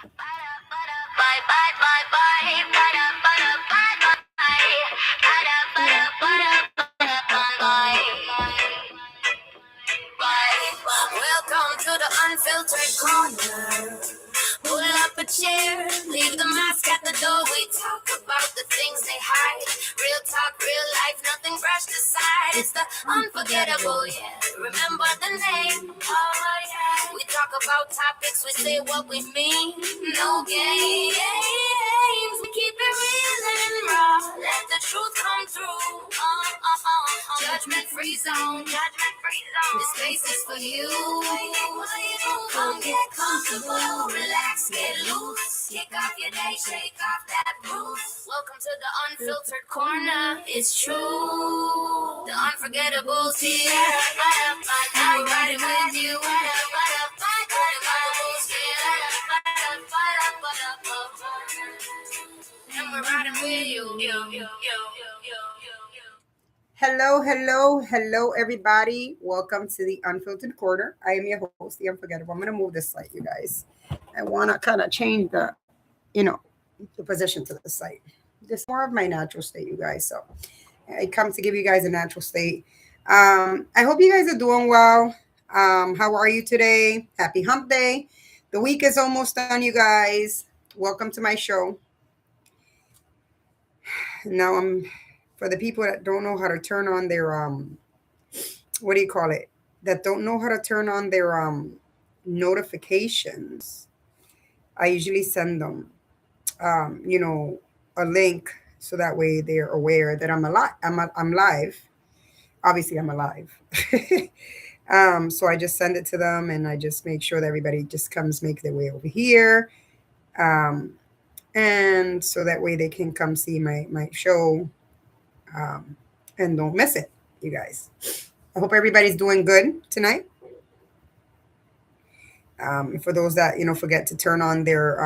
Bye bye bye bye. Bada bada bye bye. Bada bada bada bada bye bye. Welcome to the unfiltered corner. Pull up a chair, leave the mask at the door. We talk about the things they hide. Real talk, real life, nothing brushed aside. It's the unforgettable, yeah. Remember the name? Oh, yeah. We talk about topics, we say what we mean. No games, we keep it real and raw. Let the truth come through. Judgment free zone. Judgment free zone. This space is for you. Come get comfortable, relax, get loose. Kick off your day, shake off that roof. Welcome to the unfiltered corner. It's true. The unforgettable here. I'm riding with you. And we're riding with you. Hello, hello, hello, everybody. Welcome to the Unfiltered Corner. I am your host, the Unforgettable. I'm going to move this site, you guys. I want to kind of change the position to the site. This is more of my natural state, you guys. So I come to give you guys a natural state. I hope you guys are doing well. How are you today? Happy hump day. The week is almost done, you guys. Welcome to my show. Now for the people that don't know how to turn on their what do you call it? That don't know how to turn on their notifications. I usually send them a link so that way they're aware that I'm alive. I'm live. Obviously, I'm alive. So I just send it to them, and I just make sure that everybody just comes make their way over here, um, and so that way they can come see my show, um, and don't miss it, you guys. I hope everybody's doing good tonight. For those that forget to turn on their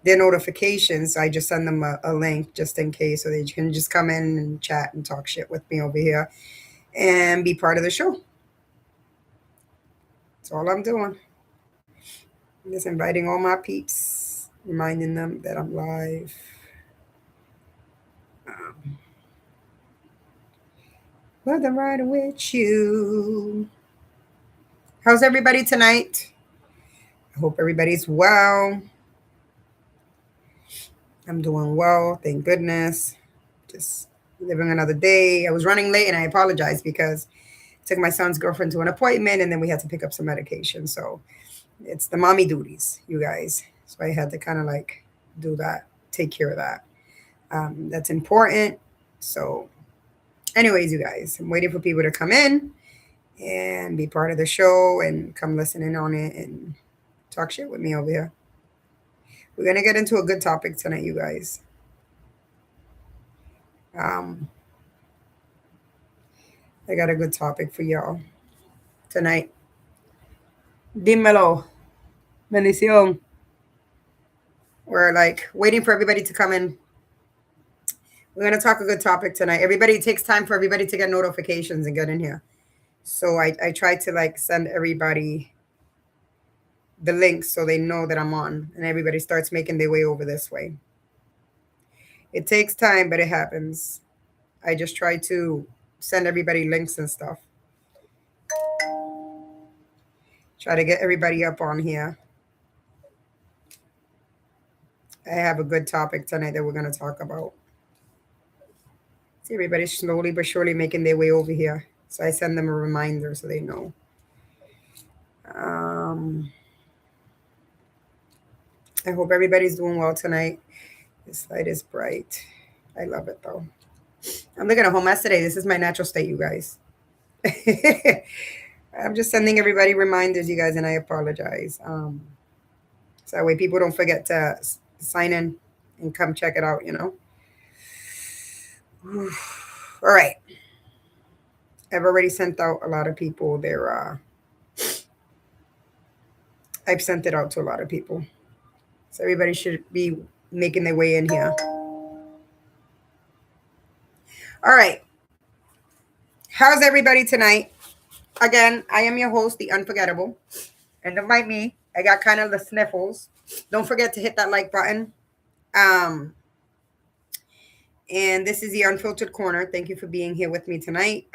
notifications, I just send them a link just in case, so they can just come in and chat and talk shit with me over here and be part of the show. That's all I'm doing. I'm just inviting all my peeps, reminding them that I'm live. But I'm riding with you. How's everybody tonight? I hope everybody's well. I'm doing well, thank goodness. Just living another day. I was running late and I apologize because I took my son's girlfriend to an appointment and then we had to pick up some medication. So it's the mommy duties, you guys. So I had to kind of like do that, take care of that. That's important. So, anyways, you guys, I'm waiting for people to come in and be part of the show and come listen in on it and talk shit with me over here. We're going to get into a good topic tonight, you guys. I got a good topic for y'all tonight. Dímelo, bendición. We're like waiting for everybody to come in. We're going to talk a good topic tonight. Everybody, it takes time for everybody to get notifications and get in here. So I try to like send everybody the links so they know that I'm on and everybody starts making their way over this way. It takes time, but it happens. I just try to send everybody links and stuff. Try to get everybody up on here. I have a good topic tonight that we're going to talk about. See, everybody's slowly but surely making their way over here. So I send them a reminder so they know. I hope everybody's doing well tonight. This light is bright. I love it though. I'm looking at a whole mess today. This is my natural state, you guys. I'm just sending everybody reminders, you guys, and I apologize. So that way people don't forget to sign in and come check it out, All right. I've already sent out a lot of people their I've sent it out to a lot of people. So everybody should be making their way in here. All right. How's everybody tonight? Again, I am your host, the Unforgettable. And don't mind me. I got kind of the sniffles. Don't forget to hit that like button. Um, and this is the Unfiltered Corner. Thank you for being here with me tonight.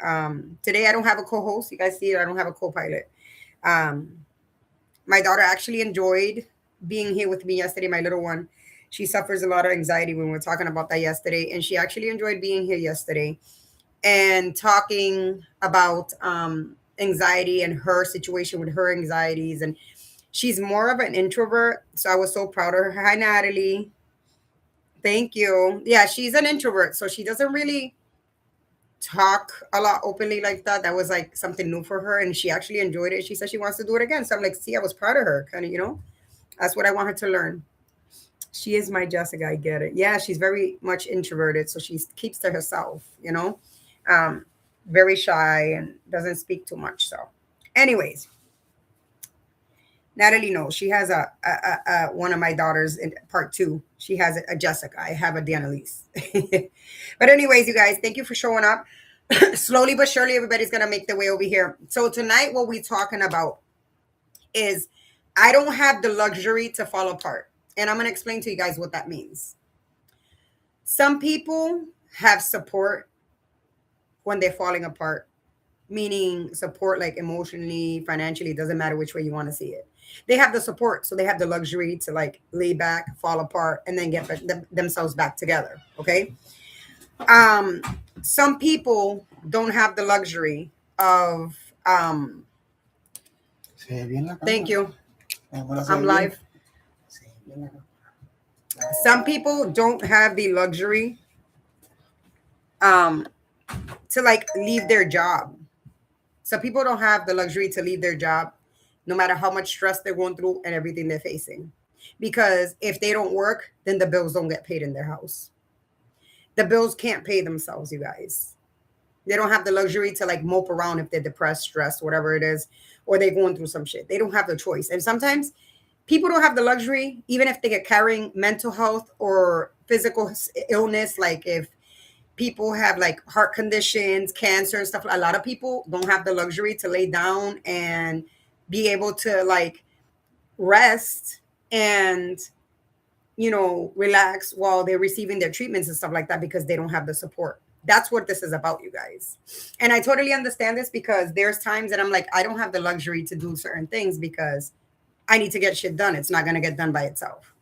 Today I don't have a co-host. You guys see it. I don't have a co-pilot. Um, my daughter actually enjoyed being here with me yesterday. My little one, she suffers a lot of anxiety when we were talking about that yesterday, and she actually enjoyed being here yesterday and talking about anxiety and her situation with her anxieties. And she's more of an introvert, so I was so proud of her. Hi, Natalie. Thank you. Yeah, she's an introvert, so she doesn't really talk a lot openly like that. That was like something new for her, and she actually enjoyed it. She said she wants to do it again. So I'm like, see, I was proud of her, kind of, That's what I want her to learn. She is my Jessica. I get it. Yeah, she's very much introverted, so she keeps to herself. Um, very shy and doesn't speak too much. So, anyways, Natalie knows she has a one of my daughters in part two. She has a Jessica. I have a Dianalise. But anyways, you guys, thank you for showing up. Slowly but surely, everybody's gonna make their way over here. So tonight, what we're talking about is I don't have the luxury to fall apart, and I'm gonna explain to you guys what that means. Some people have support when they're falling apart, meaning support like emotionally, financially, doesn't matter which way you want to see it. They have the support, so they have the luxury to like lay back, fall apart, and then get themselves back together. Okay. Um, some people don't have the luxury of. Thank you. I'm live. Some people don't have the luxury um to like leave their job. Some people don't have the luxury to leave their job no matter how much stress they're going through and everything they're facing. Because if they don't work, then the bills don't get paid in their house. The bills can't pay themselves, you guys. They don't have the luxury to like mope around if they're depressed, stressed, whatever it is, or they're going through some shit. They don't have the choice. And sometimes people don't have the luxury, even if they get carrying mental health or physical illness, like if people have like heart conditions, cancer, and stuff. A lot of people don't have the luxury to lay down and be able to like rest and relax while they're receiving their treatments and stuff like that because they don't have the support. That's what this is about, you guys. And I totally understand this because there's times that I'm like, I don't have the luxury to do certain things because I need to get shit done. It's not going to get done by itself.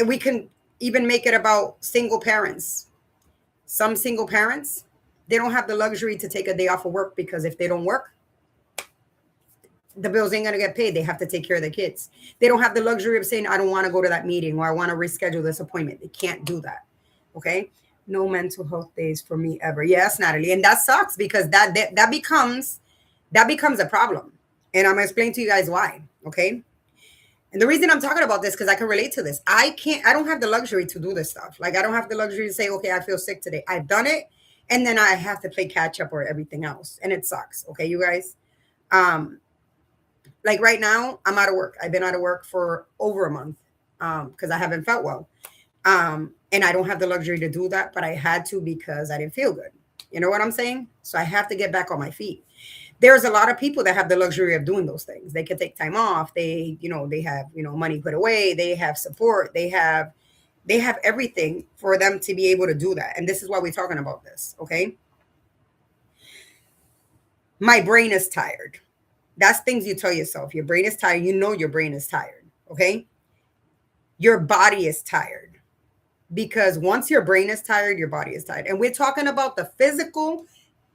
We can even make it about single parents. Some single parents, they don't have the luxury to take a day off of work because if they don't work, the bills ain't gonna get paid. They have to take care of their kids. They don't have the luxury of saying, I don't want to go to that meeting or I want to reschedule this appointment. They can't do that. Okay. No mental health days for me ever. Yes, Natalie. And that sucks because that becomes a problem. And I'm gonna explain to you guys why. Okay. And the reason I'm talking about this because I can relate to this. I don't have the luxury to do this stuff. Like I don't have the luxury to say, okay, I feel sick today. I've done it, and then I have to play catch up or everything else. And it sucks. Okay, you guys. Like right now, I'm out of work. I've been out of work for over a month because I haven't felt well. And I don't have the luxury to do that, but I had to because I didn't feel good. You know what I'm saying? So I have to get back on my feet. There's a lot of people that have the luxury of doing those things. They can take time off. They have, money put away. They have support. They have everything for them to be able to do that. And this is why we're talking about this. Okay. My brain is tired. That's things you tell yourself. Your brain is tired. You know your brain is tired. Okay. Your body is tired because once your brain is tired, your body is tired. And we're talking about the physical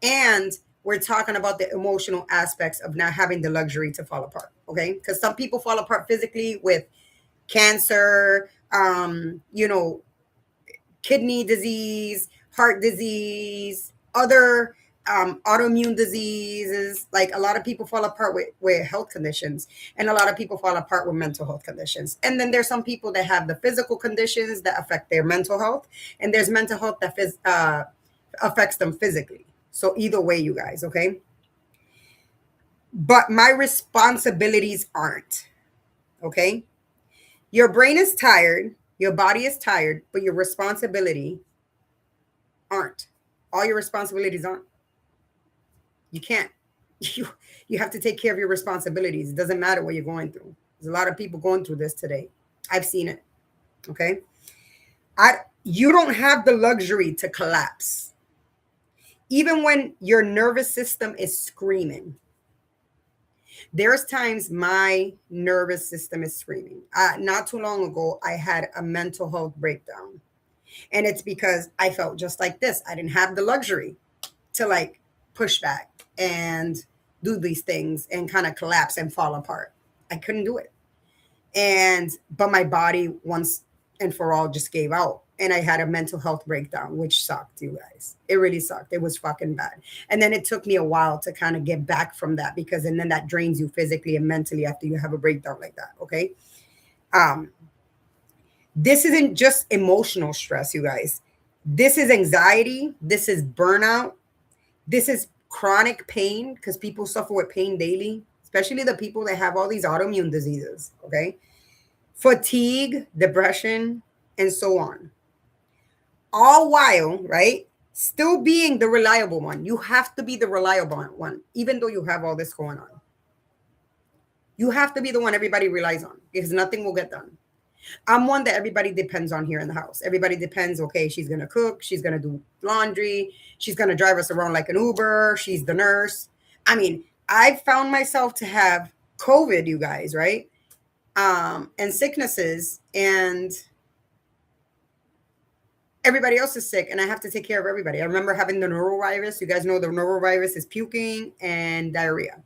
and we're talking about the emotional aspects of not having the luxury to fall apart. Okay. Because some people fall apart physically with cancer, kidney disease, heart disease, other autoimmune diseases. Like a lot of people fall apart with health conditions, and a lot of people fall apart with mental health conditions. And then there's some people that have the physical conditions that affect their mental health, and there's mental health that affects them physically. So either way, you guys, okay? But my responsibilities aren't, okay? Your brain is tired, your body is tired, but your responsibility aren't. All your responsibilities aren't. You can't. you you have to take care of your responsibilities. It doesn't matter what you're going through. There's a lot of people going through this today. I've seen it. Okay. I You don't have the luxury to collapse. Even when your nervous system is screaming. There's times my nervous system is screaming. Not too long ago, I had a mental health breakdown. And it's because I felt just like this. I didn't have the luxury to like push back and do these things and kind of collapse and fall apart. I couldn't do it. But my body once and for all just gave out. And I had a mental health breakdown, which sucked, you guys. It really sucked. It was fucking bad. And then it took me a while to kind of get back from that and then that drains you physically and mentally after you have a breakdown like that. Okay. This isn't just emotional stress, you guys. This is anxiety. This is burnout. This is chronic pain because people suffer with pain daily, especially the people that have all these autoimmune diseases. Okay. Fatigue, depression, and so on. All while, right, still being the reliable one. You have to be the reliable one, even though you have all this going on. You have to be the one everybody relies on because nothing will get done. I'm one that everybody depends on here in the house. Everybody depends, okay, she's going to cook, she's going to do laundry, she's going to drive us around like an Uber, she's the nurse. I mean, I found myself to have COVID, you guys, right? And sicknesses, and everybody else is sick, and I have to take care of everybody. I remember having the norovirus. You guys know the norovirus is puking and diarrhea.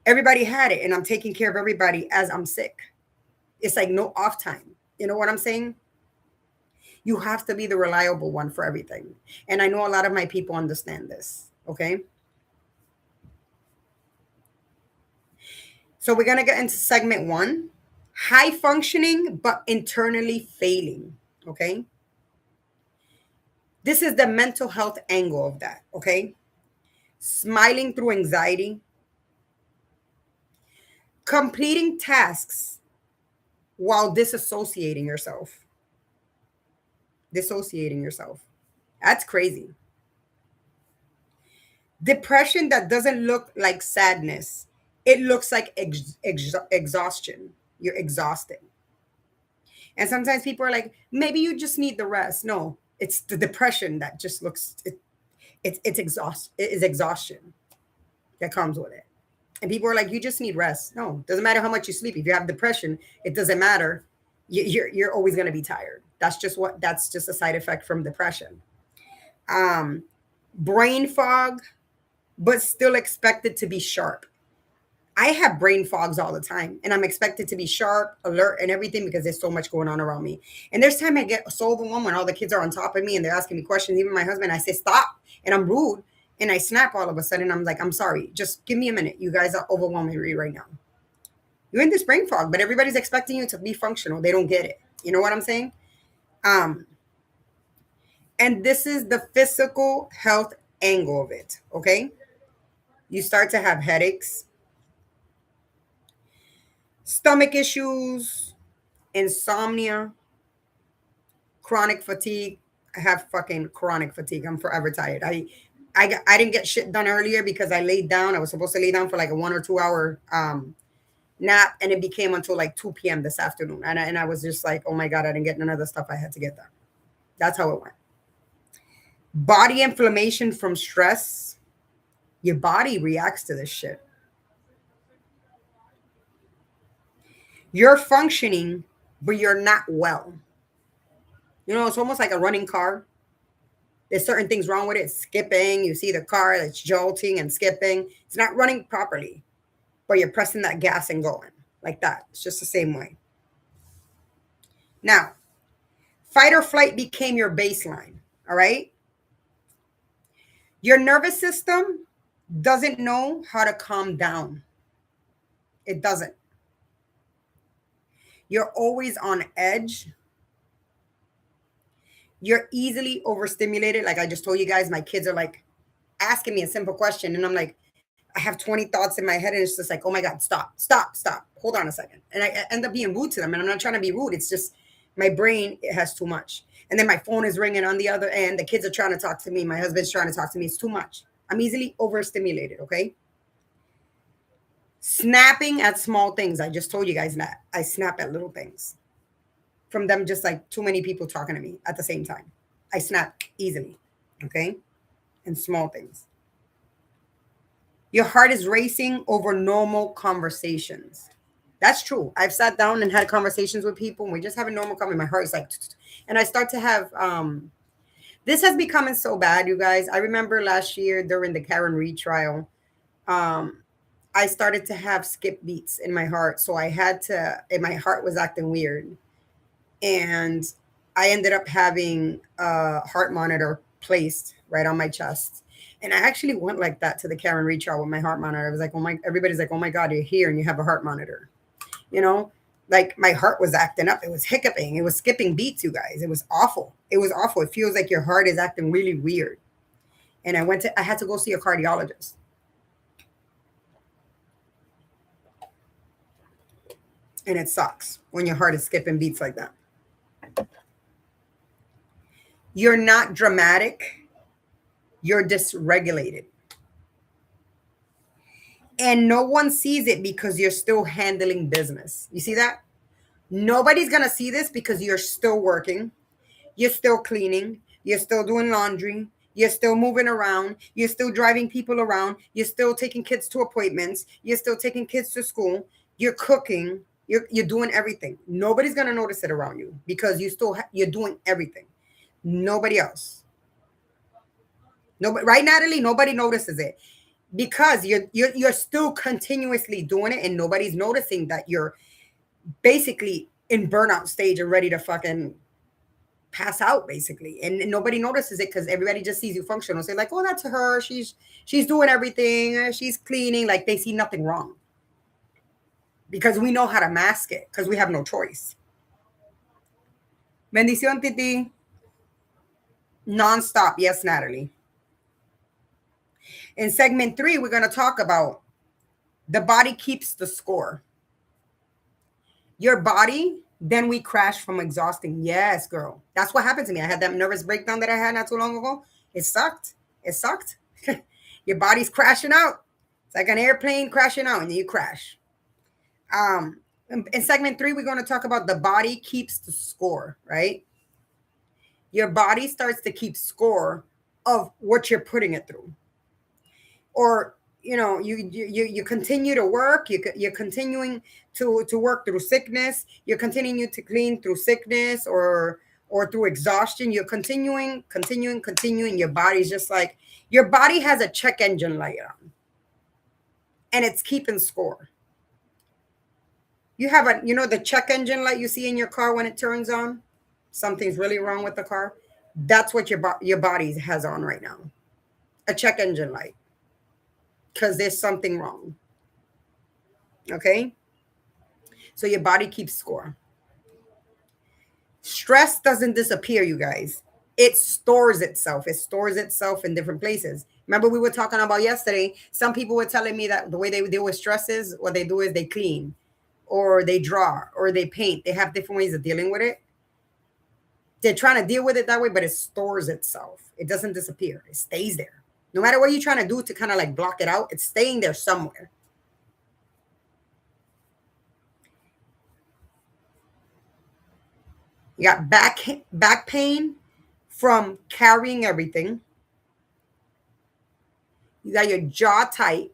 Everybody had it, and I'm taking care of everybody as I'm sick. It's like no off time. You know what I'm saying? You have to be the reliable one for everything. And I know a lot of my people understand this, okay? So we're going to get into segment 1. High functioning, but internally failing, okay? This is the mental health angle of that, okay? Smiling through anxiety. Completing tasks while disassociating yourself. Dissociating yourself. That's crazy. Depression that doesn't look like sadness. It looks like exhaustion. You're exhausted. And sometimes people are like, maybe you just need the rest. No, it's the depression that just looks, it is exhaustion that comes with it. And people are like, you just need rest. No, doesn't matter how much you sleep. If you have depression, it doesn't matter. You're always going to be tired. That's just a side effect from depression. Brain fog, but still expected to be sharp. I have brain fogs all the time, and I'm expected to be sharp, alert, and everything because there's so much going on around me. And there's time I get so overwhelmed when all the kids are on top of me and they're asking me questions. Even my husband, I say, stop. And I'm rude. And I snap all of a sudden. I'm like, I'm sorry. Just give me a minute. You guys are overwhelming me right now. You're in this brain fog, but everybody's expecting you to be functional. They don't get it. You know what I'm saying? And this is the physical health angle of it. Okay. You start to have headaches, stomach issues, insomnia, chronic fatigue. I have fucking chronic fatigue. I'm forever tired. I didn't get shit done earlier because I laid down. I was supposed to lay down for like a 1 or 2 hour nap, and it became until like 2 p.m. this afternoon. And I was just like, oh my God, I didn't get none of the stuff I had to get done. That's how it went. Body inflammation from stress. Your body reacts to this shit. You're functioning, but you're not well. You know, it's almost like a running car. There's certain things wrong with it. It's skipping. You see the car that's jolting and skipping. It's not running properly, but you're pressing that gas and going like that. It's just the same way. Now, fight or flight became your baseline. All right. Your nervous system doesn't know how to calm down. It doesn't. You're always on edge. You're easily overstimulated. Like I just told you guys, my kids are like asking me a simple question. And I'm like, I have 20 thoughts in my head. And it's just like, oh my God, stop. Hold on a second. And I end up being rude to them. And I'm not trying to be rude. It's just my brain, it has too much. And then my phone is ringing on the other end. The kids are trying to talk to me. My husband's trying to talk to me. It's too much. I'm easily overstimulated. Okay. Snapping at small things. I just told you guys that. I snap at little things. From them just like too many people talking to me at the same time. I snap easily. Okay? And small things. Your heart is racing over normal conversations. That's true. I've sat down and had conversations with people and we just have a normal conversation. My heart is like, and I start to have, this has become so bad, you guys. I remember last year during the Karen Reed trial, um, I started to have skip beats in my heart. So I had to, and my heart was acting weird. And I ended up having a heart monitor placed right on my chest. And I actually went like that to the Karen Reed trial with my heart monitor. I was like, oh my, everybody's like, oh my God, you're here and you have a heart monitor. You know, like my heart was acting up. It was hiccuping. It was skipping beats, you guys. It was awful. It was awful. It feels like your heart is acting really weird. And I had to go see a cardiologist. And it sucks when your heart is skipping beats like that. You're not dramatic. You're dysregulated. And no one sees it because you're still handling business. You see that? Nobody's going to see this because you're still working. You're still cleaning. You're still doing laundry. You're still moving around. You're still driving people around. You're still taking kids to appointments. You're still taking kids to school. You're cooking. You're doing everything. Nobody's going to notice it around you because you're doing everything. Nobody else. Nobody, right, Natalie? Nobody notices it because you're still continuously doing it and nobody's noticing that you're basically in burnout stage and ready to fucking pass out, basically. And nobody notices it because everybody just sees you functional. Say like, oh, that's her. She's doing everything. She's cleaning. Like they see nothing wrong because we know how to mask it because we have no choice. Bendición, Titi. Non-stop. Yes, Natalie. In segment 3, we're going to talk about the body keeps the score. Your body, then we crash from exhausting. Yes, girl. That's what happened to me. I had that nervous breakdown that I had not too long ago. It sucked. It sucked. Your body's crashing out. It's like an airplane crashing out and then you crash. In segment 3, we're going to talk about the body keeps the score, right? Your body starts to keep score of what you're putting it through. Or, you know, you continue to work, you're continuing to work through sickness, you're continuing to clean through sickness or through exhaustion, you're continuing. Your body's just like, your body has a check engine light on and it's keeping score. You have the check engine light you see in your car when it turns on, something's really wrong with the car. That's what your body has on right now, a check engine light. Because there's something wrong. Okay? So your body keeps score. Stress doesn't disappear, you guys. It stores itself. It stores itself in different places. Remember we were talking about yesterday, some people were telling me that the way they deal with stress is, what they do is they clean or they draw or they paint. They have different ways of dealing with it. They're trying to deal with it that way, but it stores itself. It doesn't disappear. It stays there. No matter what you're trying to do to kind of like block it out, it's staying there somewhere. You got back pain from carrying everything. You got your jaw tight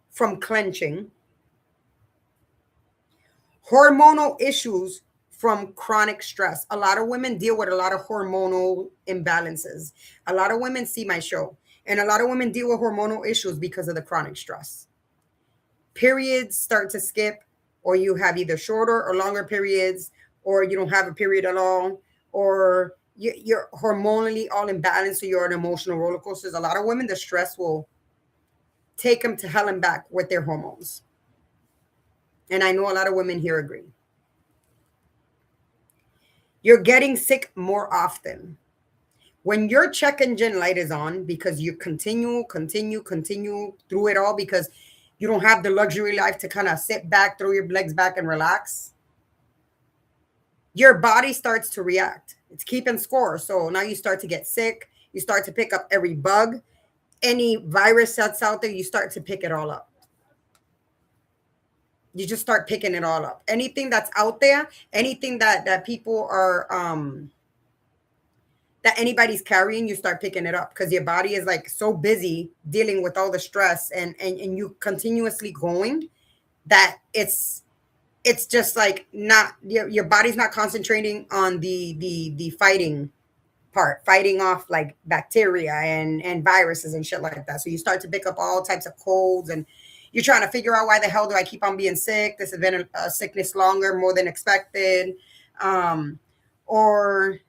from clenching. Hormonal issues from chronic stress. A lot of women deal with a lot of hormonal imbalances. A lot of women see my show. And a lot of women deal with hormonal issues because of the chronic stress. Periods start to skip, or you have either shorter or longer periods, or you don't have a period at all, or you're hormonally all imbalanced, so you're on emotional roller coasters. A lot of women, the stress will take them to hell and back with their hormones. And I know a lot of women here agree. You're getting sick more often. When your check engine light is on, because you continue through it all, because you don't have the luxury life to kind of sit back, throw your legs back and relax, your body starts to react. It's keeping score. So now you start to get sick. You start to pick up every bug, any virus that's out there, you start to pick it all up. You just start picking it all up. Anything that's out there, anything that people are that anybody's carrying, you start picking it up because your body is like so busy dealing with all the stress and you continuously going that it's just like not your body's not concentrating on the fighting part, fighting off like bacteria and viruses and shit like that. So you start to pick up all types of colds and you're trying to figure out why the hell do I keep on being sick? This has been a sickness longer, more than expected. Or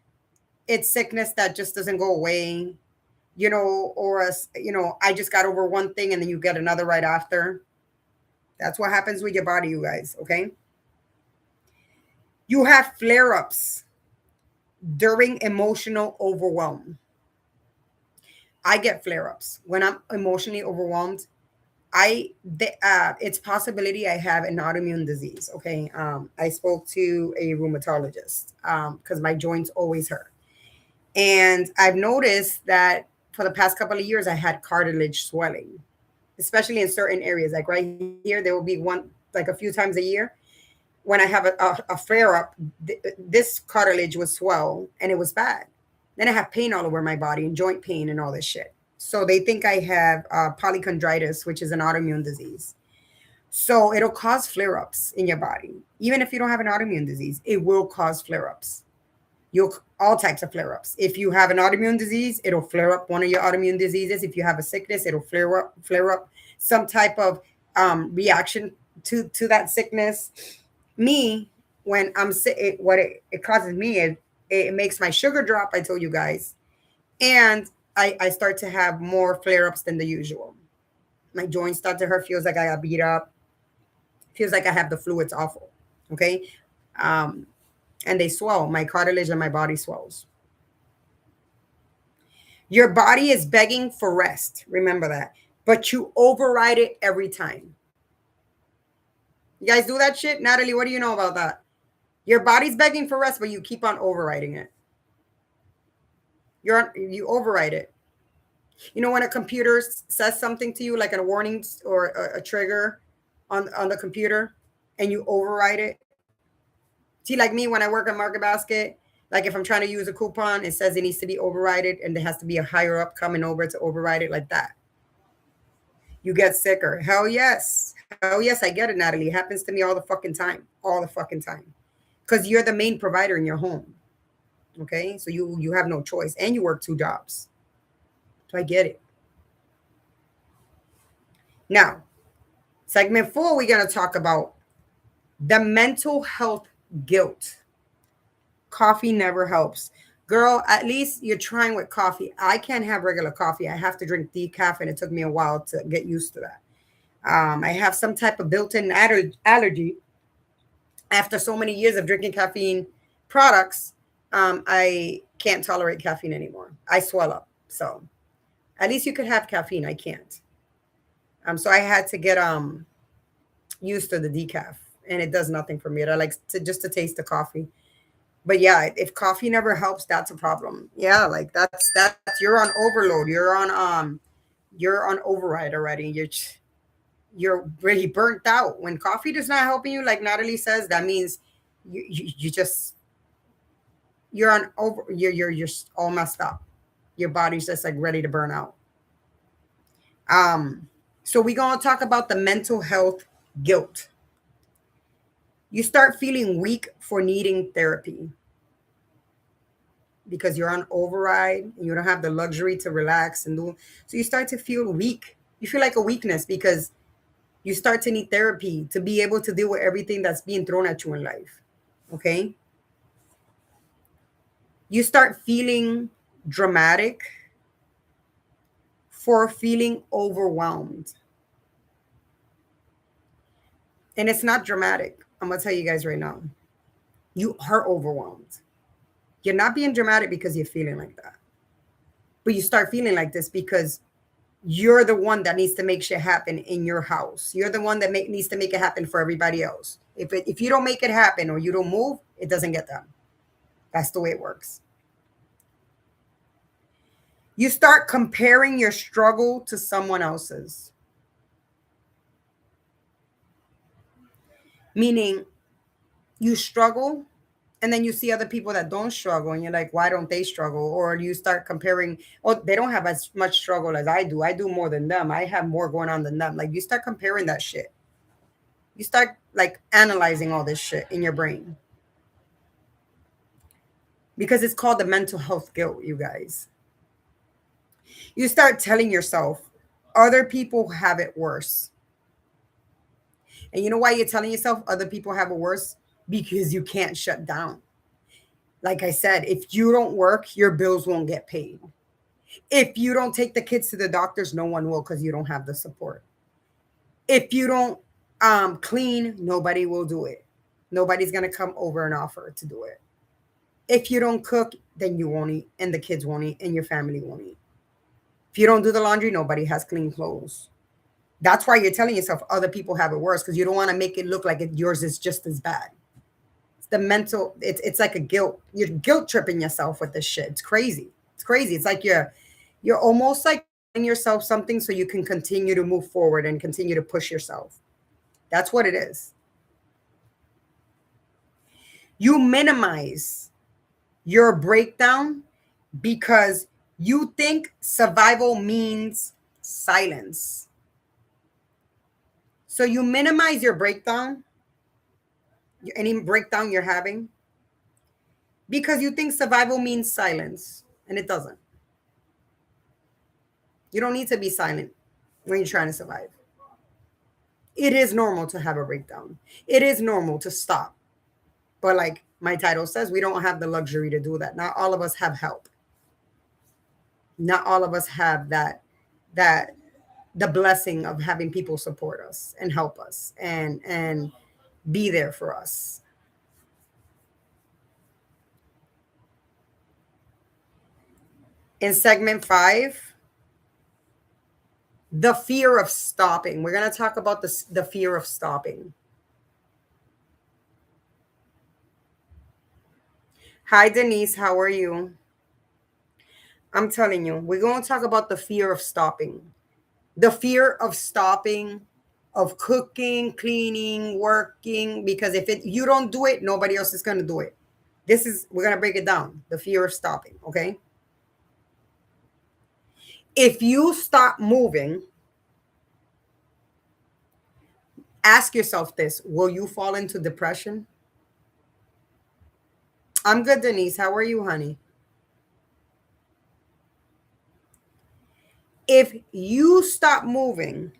it's sickness that just doesn't go away, or I just got over one thing and then you get another right after. That's what happens with your body, you guys, okay? You have flare ups during emotional overwhelm. I get flare ups when I'm emotionally overwhelmed. It's possibility I have an autoimmune disease. Okay. I spoke to a rheumatologist because my joints always hurt. And I've noticed that for the past couple of years, I had cartilage swelling, especially in certain areas. Like right here, there will be one, like a few times a year when I have a flare up, this cartilage would swell and it was bad. Then I have pain all over my body and joint pain and all this shit. So they think I have polychondritis, which is an autoimmune disease. So it'll cause flare ups in your body. Even if you don't have an autoimmune disease, it will cause flare ups. You'll all types of flare ups. If you have an autoimmune disease, it'll flare up one of your autoimmune diseases. If you have a sickness, it'll flare up some type of reaction to that sickness. Me, when I'm sick, it causes me, it makes my sugar drop. I told you guys, and I start to have more flare ups than the usual. My joints start to hurt. Feels like I got beat up. Feels like I have the flu. It's awful. Okay, and they swell. My cartilage and my body swells. Your body is begging for rest. Remember that, but you override it every time. You guys do that shit? Natalie, what do you know about that? Your body's begging for rest, but you keep on overriding it. You override it. When a computer says something to you, like a warning or a trigger on the computer, and you override it. See, like me, when I work at Market Basket, like if I'm trying to use a coupon, it says it needs to be overrided, and there has to be a higher up coming over to override it like that. You get sicker. Hell yes. Hell yes, I get it, Natalie. It happens to me all the fucking time. All the fucking time. Because you're the main provider in your home. Okay? So you have no choice. And you work 2 jobs. So I get it. Now, segment 4, we're going to talk about the mental health guilt. Coffee never helps. Girl, at least you're trying with coffee. I can't have regular coffee. I have to drink decaf, and it took me a while to get used to that. I have some type of built-in allergy. After so many years of drinking caffeine products, I can't tolerate caffeine anymore. I swell up. So at least you could have caffeine. I can't. So I had to get used to the decaf, and it does nothing for me. I like to taste the coffee. But yeah, if coffee never helps, that's a problem. Yeah, like that's you're on overload. You're on override already. You're really burnt out. When coffee is not helping you, like Natalie says, that means you just you're on over. You're all messed up. Your body's just like ready to burn out. So we're gonna talk about the mental health guilt. You start feeling weak for needing therapy because you're on override and you don't have the luxury to relax and do. So you start to feel weak. You feel like a weakness because you start to need therapy to be able to deal with everything that's being thrown at you in life. Okay? You start feeling dramatic for feeling overwhelmed. And it's not dramatic. I'm going to tell you guys right now. You are overwhelmed. You're not being dramatic because you're feeling like that. But you start feeling like this because you're the one that needs to make shit happen in your house. You're the one that needs to make it happen for everybody else. If you don't make it happen or you don't move, it doesn't get done. That's the way it works. You start comparing your struggle to someone else's. Meaning you struggle and then you see other people that don't struggle and you're like, why don't they struggle? Or you start comparing, oh, they don't have as much struggle as I do. I do more than them. I have more going on than them. Like you start comparing that shit. You start like analyzing all this shit in your brain because it's called the mental health guilt, you guys. You start telling yourself other people have it worse. And you know why you're telling yourself other people have it worse? Because you can't shut down. Like I said, if you don't work, your bills won't get paid. If you don't take the kids to the doctors, no one will because you don't have the support. If you don't clean, nobody will do it. Nobody's going to come over and offer to do it. If you don't cook, then you won't eat, and the kids won't eat, and your family won't eat. If you don't do the laundry, nobody has clean clothes. That's why you're telling yourself other people have it worse because you don't want to make it look like yours is just as bad. It's the mental. It's like a guilt. You're guilt tripping yourself with this shit. It's crazy. It's crazy. It's like you're almost like telling yourself something so you can continue to move forward and continue to push yourself. That's what it is. You minimize your breakdown because you think survival means silence. So you minimize your breakdown, any breakdown you're having, because you think survival means silence, and it doesn't. You don't need to be silent when you're trying to survive. It is normal to have a breakdown. It is normal to stop. But like my title says, we don't have the luxury to do that. Not all of us have help. Not all of us have that the blessing of having people support us and help us and be there for us. In segment 5, the fear of stopping. We're going to talk about the fear of stopping. Hi, Denise. How are you? I'm telling you, we're going to talk about the fear of stopping. The fear of stopping, of cooking, cleaning, working, because if you don't do it, nobody else is going to do it. We're going to break it down. The fear of stopping, okay? If you stop moving, ask yourself this, will you fall into depression? I'm good, Denise. How are you, honey? If you stop moving,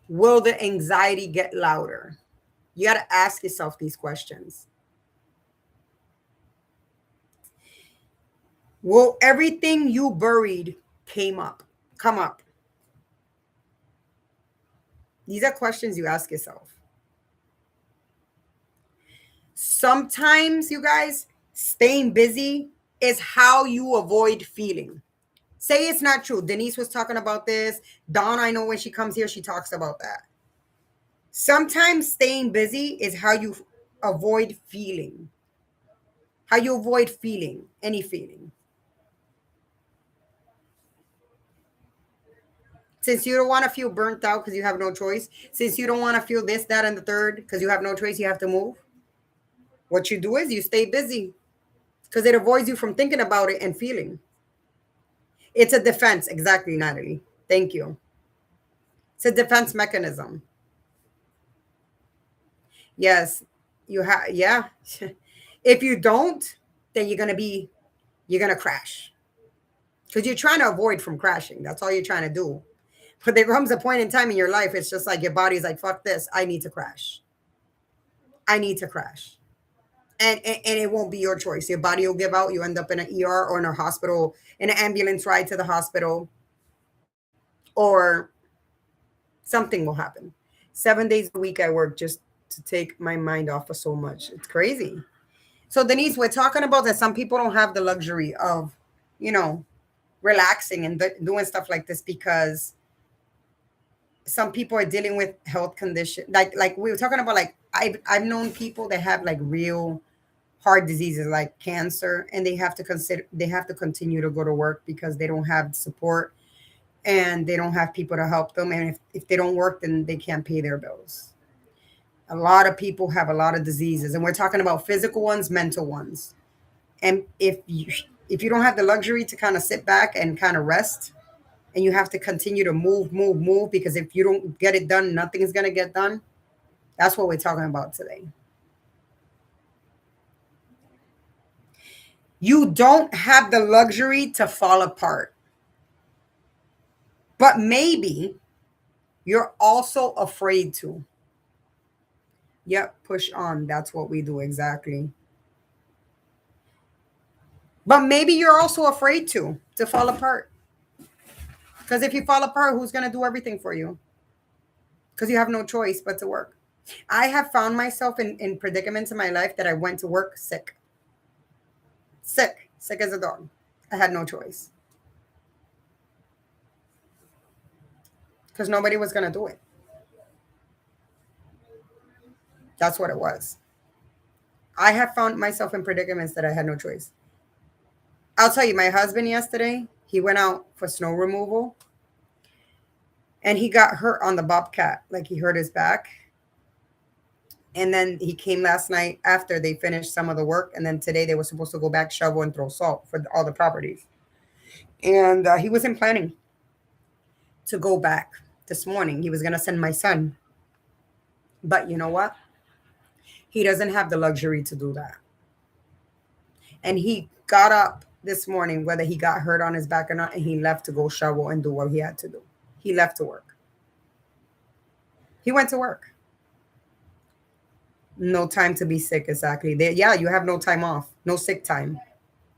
will the anxiety get louder? You got to ask yourself these questions. Will everything you buried come up? These are questions you ask yourself. Sometimes, you guys, staying busy is how you avoid feeling. Say it's not true. Denise was talking about this. Dawn, I know when she comes here, she talks about that. Sometimes staying busy is how you avoid feeling. How you avoid feeling, any feeling. Since you don't want to feel burnt out because you have no choice, since you don't want to feel this, that, and the third because you have no choice, you have to move. What you do is you stay busy because it avoids you from thinking about it and feeling. It's a defense. Exactly, Natalie. Thank you. It's a defense mechanism. Yes, you have. Yeah. If you don't, then you're gonna crash because you're trying to avoid from crashing. That's all you're trying to do. But there comes a point in time in your life, it's just like your body's like, fuck this. I need to crash. I need to crash. And it won't be your choice. Your body will give out. You end up in an ER or in a hospital, in an ambulance ride to the hospital, or something will happen. 7 days a week I work just to take my mind off of so much. It's crazy. So Denise, we're talking about that some people don't have the luxury of, relaxing and doing stuff like this because some people are dealing with health conditions. Like we were talking about, like I've known people that have like real heart diseases like cancer, and they have to continue to go to work because they don't have support and they don't have people to help them. And if they don't work, then they can't pay their bills. A lot of people have a lot of diseases, and we're talking about physical ones, mental ones. And if you don't have the luxury to kind of sit back and kind of rest, and you have to continue to move, because if you don't get it done, nothing's gonna get done. That's what we're talking about today. You don't have the luxury to fall apart, but maybe you're also afraid to. Yep, push on. That's what we do exactly. But maybe you're also afraid to fall apart. Because if you fall apart, who's going to do everything for you? Because you have no choice but to work. I have found myself in predicaments in my life that I went to work sick. Sick as a dog. I had no choice. Because nobody was going to do it. That's what it was. I have found myself in predicaments that I had no choice. I'll tell you, my husband yesterday, he went out for snow removal and he got hurt on the bobcat. Like he hurt his back. And then he came last night after they finished some of the work. And then today they were supposed to go back, shovel, and throw salt for all the properties. And he wasn't planning to go back this morning. He was going to send my son. But you know what? He doesn't have the luxury to do that. And he got up this morning, whether he got hurt on his back or not, and he left to go shovel and do what he had to do. He left to work. He went to work. No time to be sick, exactly. Yeah, you have no time off, no sick time.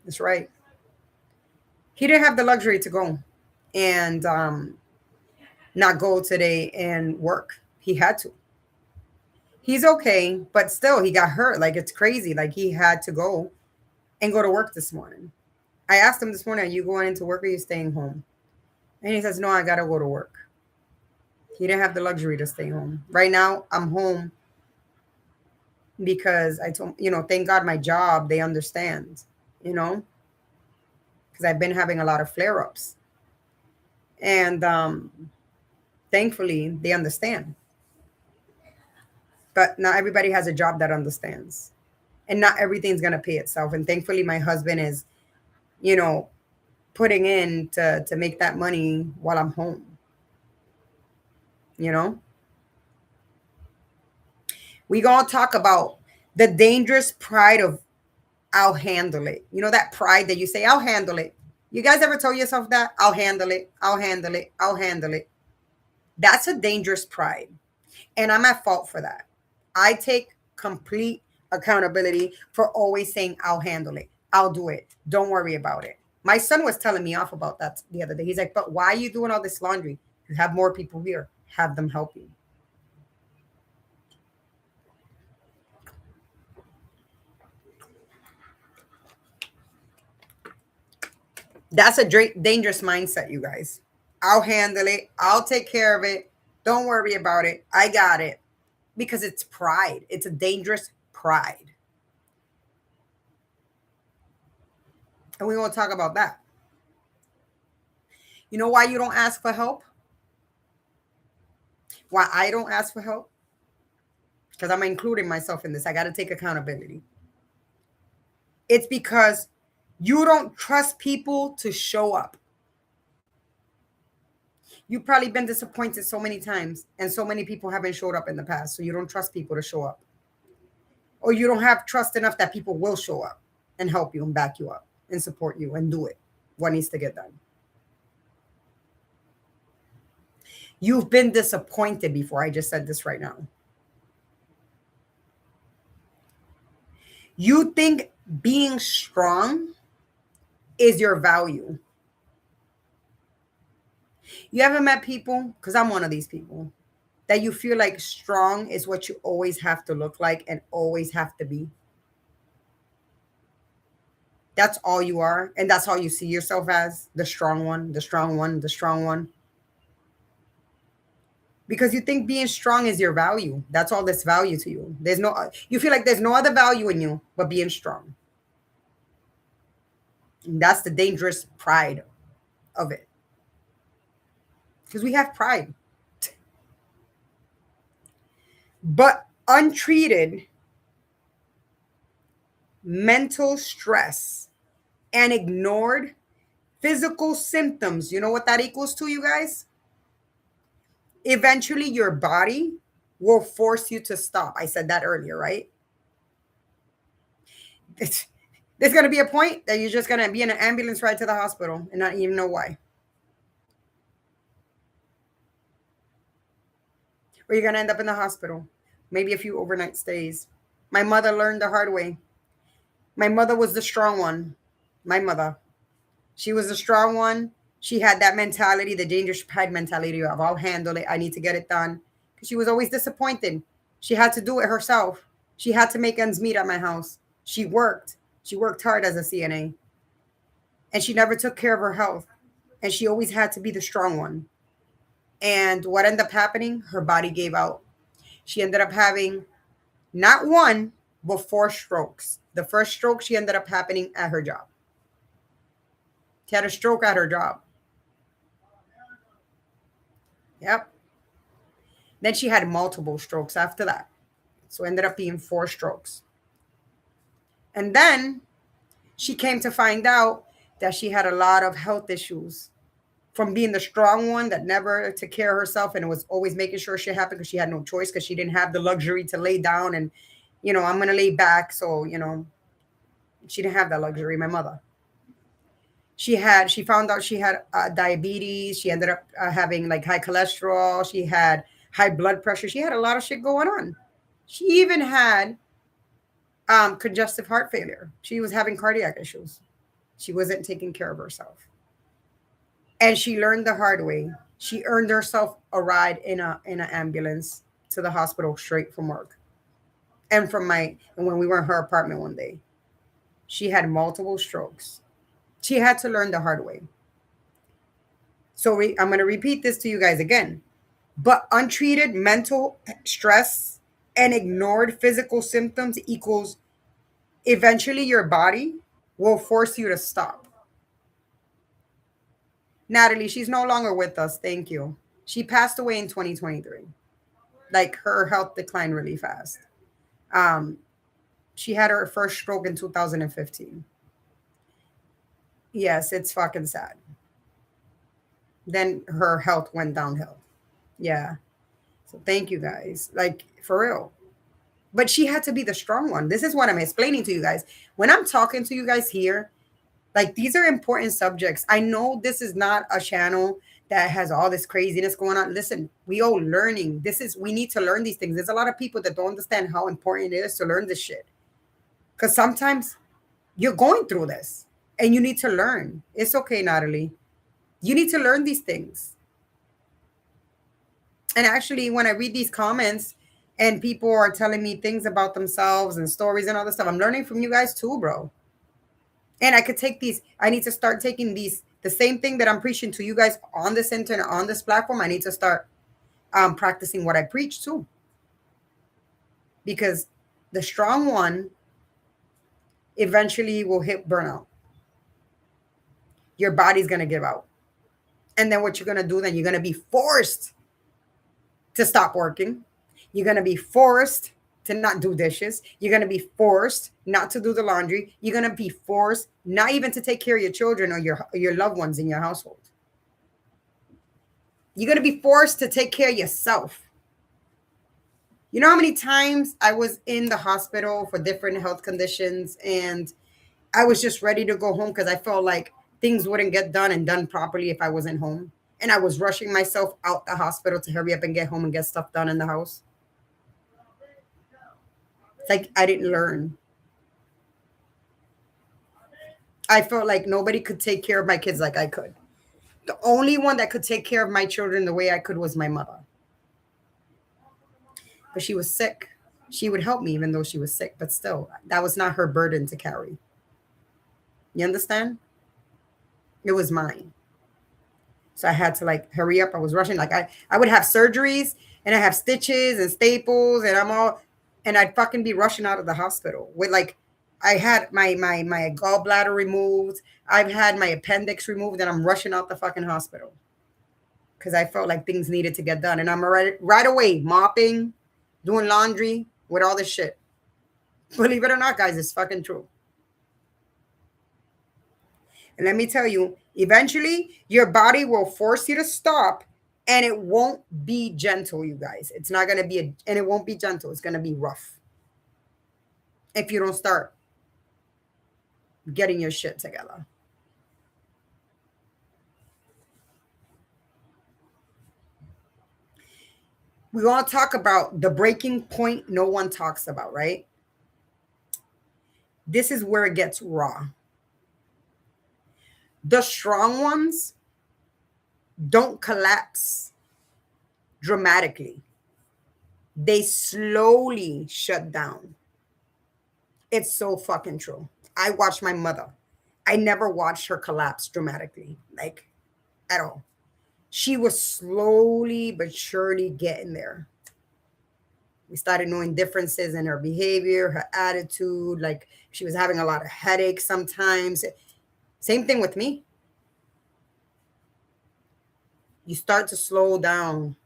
That's right. He didn't have the luxury to go and not go today and work. He had to. He's okay, but still, he got hurt. Like, it's crazy. Like, he had to go and go to work this morning. I asked him this morning, are you going into work or are you staying home? And he says, no, I got to go to work. He didn't have the luxury to stay home. Right now, I'm home because I told, thank God my job, they understand, because I've been having a lot of flare-ups. And thankfully, they understand. But not everybody has a job that understands. And not everything's going to pay itself. And thankfully, my husband is, putting in to make that money while I'm home. We going to talk about the dangerous pride of I'll handle it. That pride that you say, I'll handle it. You guys ever tell yourself that? I'll handle it. I'll handle it. I'll handle it. That's a dangerous pride. And I'm at fault for that. I take complete accountability for always saying, I'll handle it. I'll do it. Don't worry about it. My son was telling me off about that the other day. He's like, but why are you doing all this laundry? You have more people here. Have them help you. That's a dangerous mindset, you guys. I'll handle it. I'll take care of it. Don't worry about it. I got it. Because it's pride. It's a dangerous pride. And we want to talk about that. You know why you don't ask for help? Why I don't ask for help? Because I'm including myself in this. I got to take accountability. It's because you don't trust people to show up. You've probably been disappointed so many times, and so many people haven't showed up in the past. So you don't trust people to show up. Or you don't have trust enough that people will show up and help you and back you up and support you and do it. What needs to get done. You've been disappointed before. I just said this right now. You think being strong is your value. You ever met people, because I'm one of these people, that you feel like strong is what you always have to look like and always have to be? That's all you are. And that's all you see yourself as, the strong one, the strong one, the strong one. Because you think being strong is your value. That's all that's value to you. You feel like there's no other value in you but being strong. And that's the dangerous pride of it. Because we have pride. But Untreated mental stress and ignored physical symptoms. You know what that equals to, you guys? Eventually, your body will force you to stop. I said that earlier, right? There's going to be a point that you're just going to be in an ambulance ride to the hospital and not even know why. Or you're going to end up in the hospital, maybe a few overnight stays. My mother learned the hard way. My mother was the strong one. My mother. She was the strong one. She had that mentality, the dangerous pride mentality of I'll handle it. I need to get it done. Because she was always disappointed. She had to do it herself. She had to make ends meet at my house. She worked. She worked hard as a CNA. And she never took care of her health. And she always had to be the strong one. And what ended up happening? Her body gave out. She ended up having not one, but 4 strokes. The first stroke, she ended up happening at her job. She had a stroke at her job. Yep. Then she had multiple strokes after that. So ended up being 4 strokes. And then she came to find out that she had a lot of health issues from being the strong one that never took care of herself and was always making sure shit happened because she had no choice because she didn't have the luxury to lay down and, I'm going to lay back. So, she didn't have that luxury, my mother. She found out she had diabetes. She ended up having like high cholesterol. She had high blood pressure. She had a lot of shit going on. She even had congestive heart failure. She was having cardiac issues. She wasn't taking care of herself. And she learned the hard way. She earned herself a ride in an ambulance to the hospital straight from work. And when we were in her apartment one day, she had multiple strokes. She had to learn the hard way. So I'm going to repeat this to you guys again. But untreated mental stress and ignored physical symptoms equals eventually your body will force you to stop. Natalie, she's no longer with us. Thank you. She passed away in 2023. Like her health declined really fast. She had her first stroke in 2015. Yes, it's fucking sad. Then her health went downhill. Yeah. So thank you guys. Like for real. But she had to be the strong one. This is what I'm explaining to you guys. When I'm talking to you guys here, like these are important subjects. I know this is not a channel that has all this craziness going on. Listen, we all learning. We need to learn these things. There's a lot of people that don't understand how important it is to learn this shit. Because sometimes you're going through this and you need to learn. It's okay, Natalie. You need to learn these things. And actually, when I read these comments and people are telling me things about themselves and stories and all this stuff, I'm learning from you guys too, bro. And I could take these. I need to start taking these. The same thing that I'm preaching to you guys on this internet, on this platform. I need to start practicing what I preach too. Because the strong one eventually will hit burnout. Your body's going to give out. And then what you're going to do, then you're going to be forced to stop working. You're going to be forced to not do dishes. You're going to be forced not to do the laundry. You're going to be forced not even to take care of your children or your loved ones in your household. You're going to be forced to take care of yourself. You know how many times I was in the hospital for different health conditions and I was just ready to go home because I felt like things wouldn't get done and done properly if I wasn't home. And I was rushing myself out the hospital to hurry up and get home and get stuff done in the house. It's like I didn't learn. I felt like nobody could take care of my kids like I could. The only one that could take care of my children the way I could was my mother. But she was sick. She would help me even though she was sick. But still, that was not her burden to carry. You understand? It was mine. So I had to like hurry up. I was rushing. Like I would have surgeries and I have stitches and staples and I'd fucking be rushing out of the hospital with like, I had my gallbladder removed. I've had my appendix removed and I'm rushing out the fucking hospital because I felt like things needed to get done. And I'm right away mopping, doing laundry, with all this shit. Believe it or not, guys, it's fucking true. And let me tell you, eventually your body will force you to stop, and it won't be gentle, you guys. It's not going to be, and it won't be gentle. It's going to be rough if you don't start getting your shit together. We want to talk about the breaking point no one talks about, right? This is where it gets raw. The strong ones don't collapse dramatically. They slowly shut down. It's so fucking true. I watched my mother. I never watched her collapse dramatically, like at all. She was slowly but surely getting there. We started knowing differences in her behavior, her attitude. Like she was having a lot of headaches sometimes. Same thing with me. You start to slow down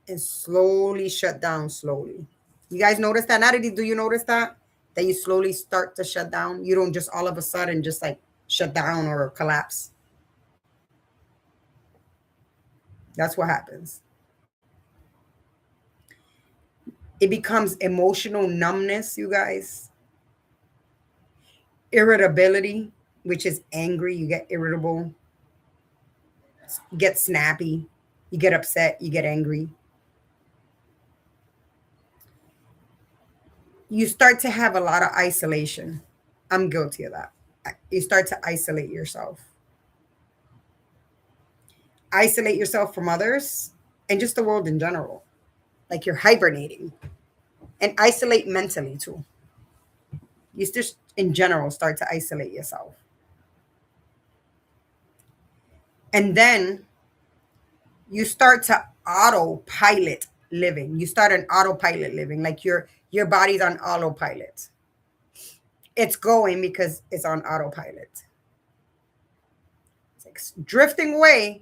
and slowly shut down slowly. You guys notice that? Natalie, do you notice that? That you slowly start to shut down? You don't just all of a sudden just like shut down or collapse. That's what happens. It becomes emotional numbness, you guys. Irritability, which is angry. You get irritable. You get snappy. You get upset. You get angry. You start to have a lot of isolation. I'm guilty of that. You start to isolate yourself. Isolate yourself from others and just the world in general. Like you're hibernating. And isolate mentally too. You just in general start to isolate yourself. And then you start to autopilot living. You start an autopilot living, like your body's on autopilot. It's going because it's on autopilot. It's like drifting away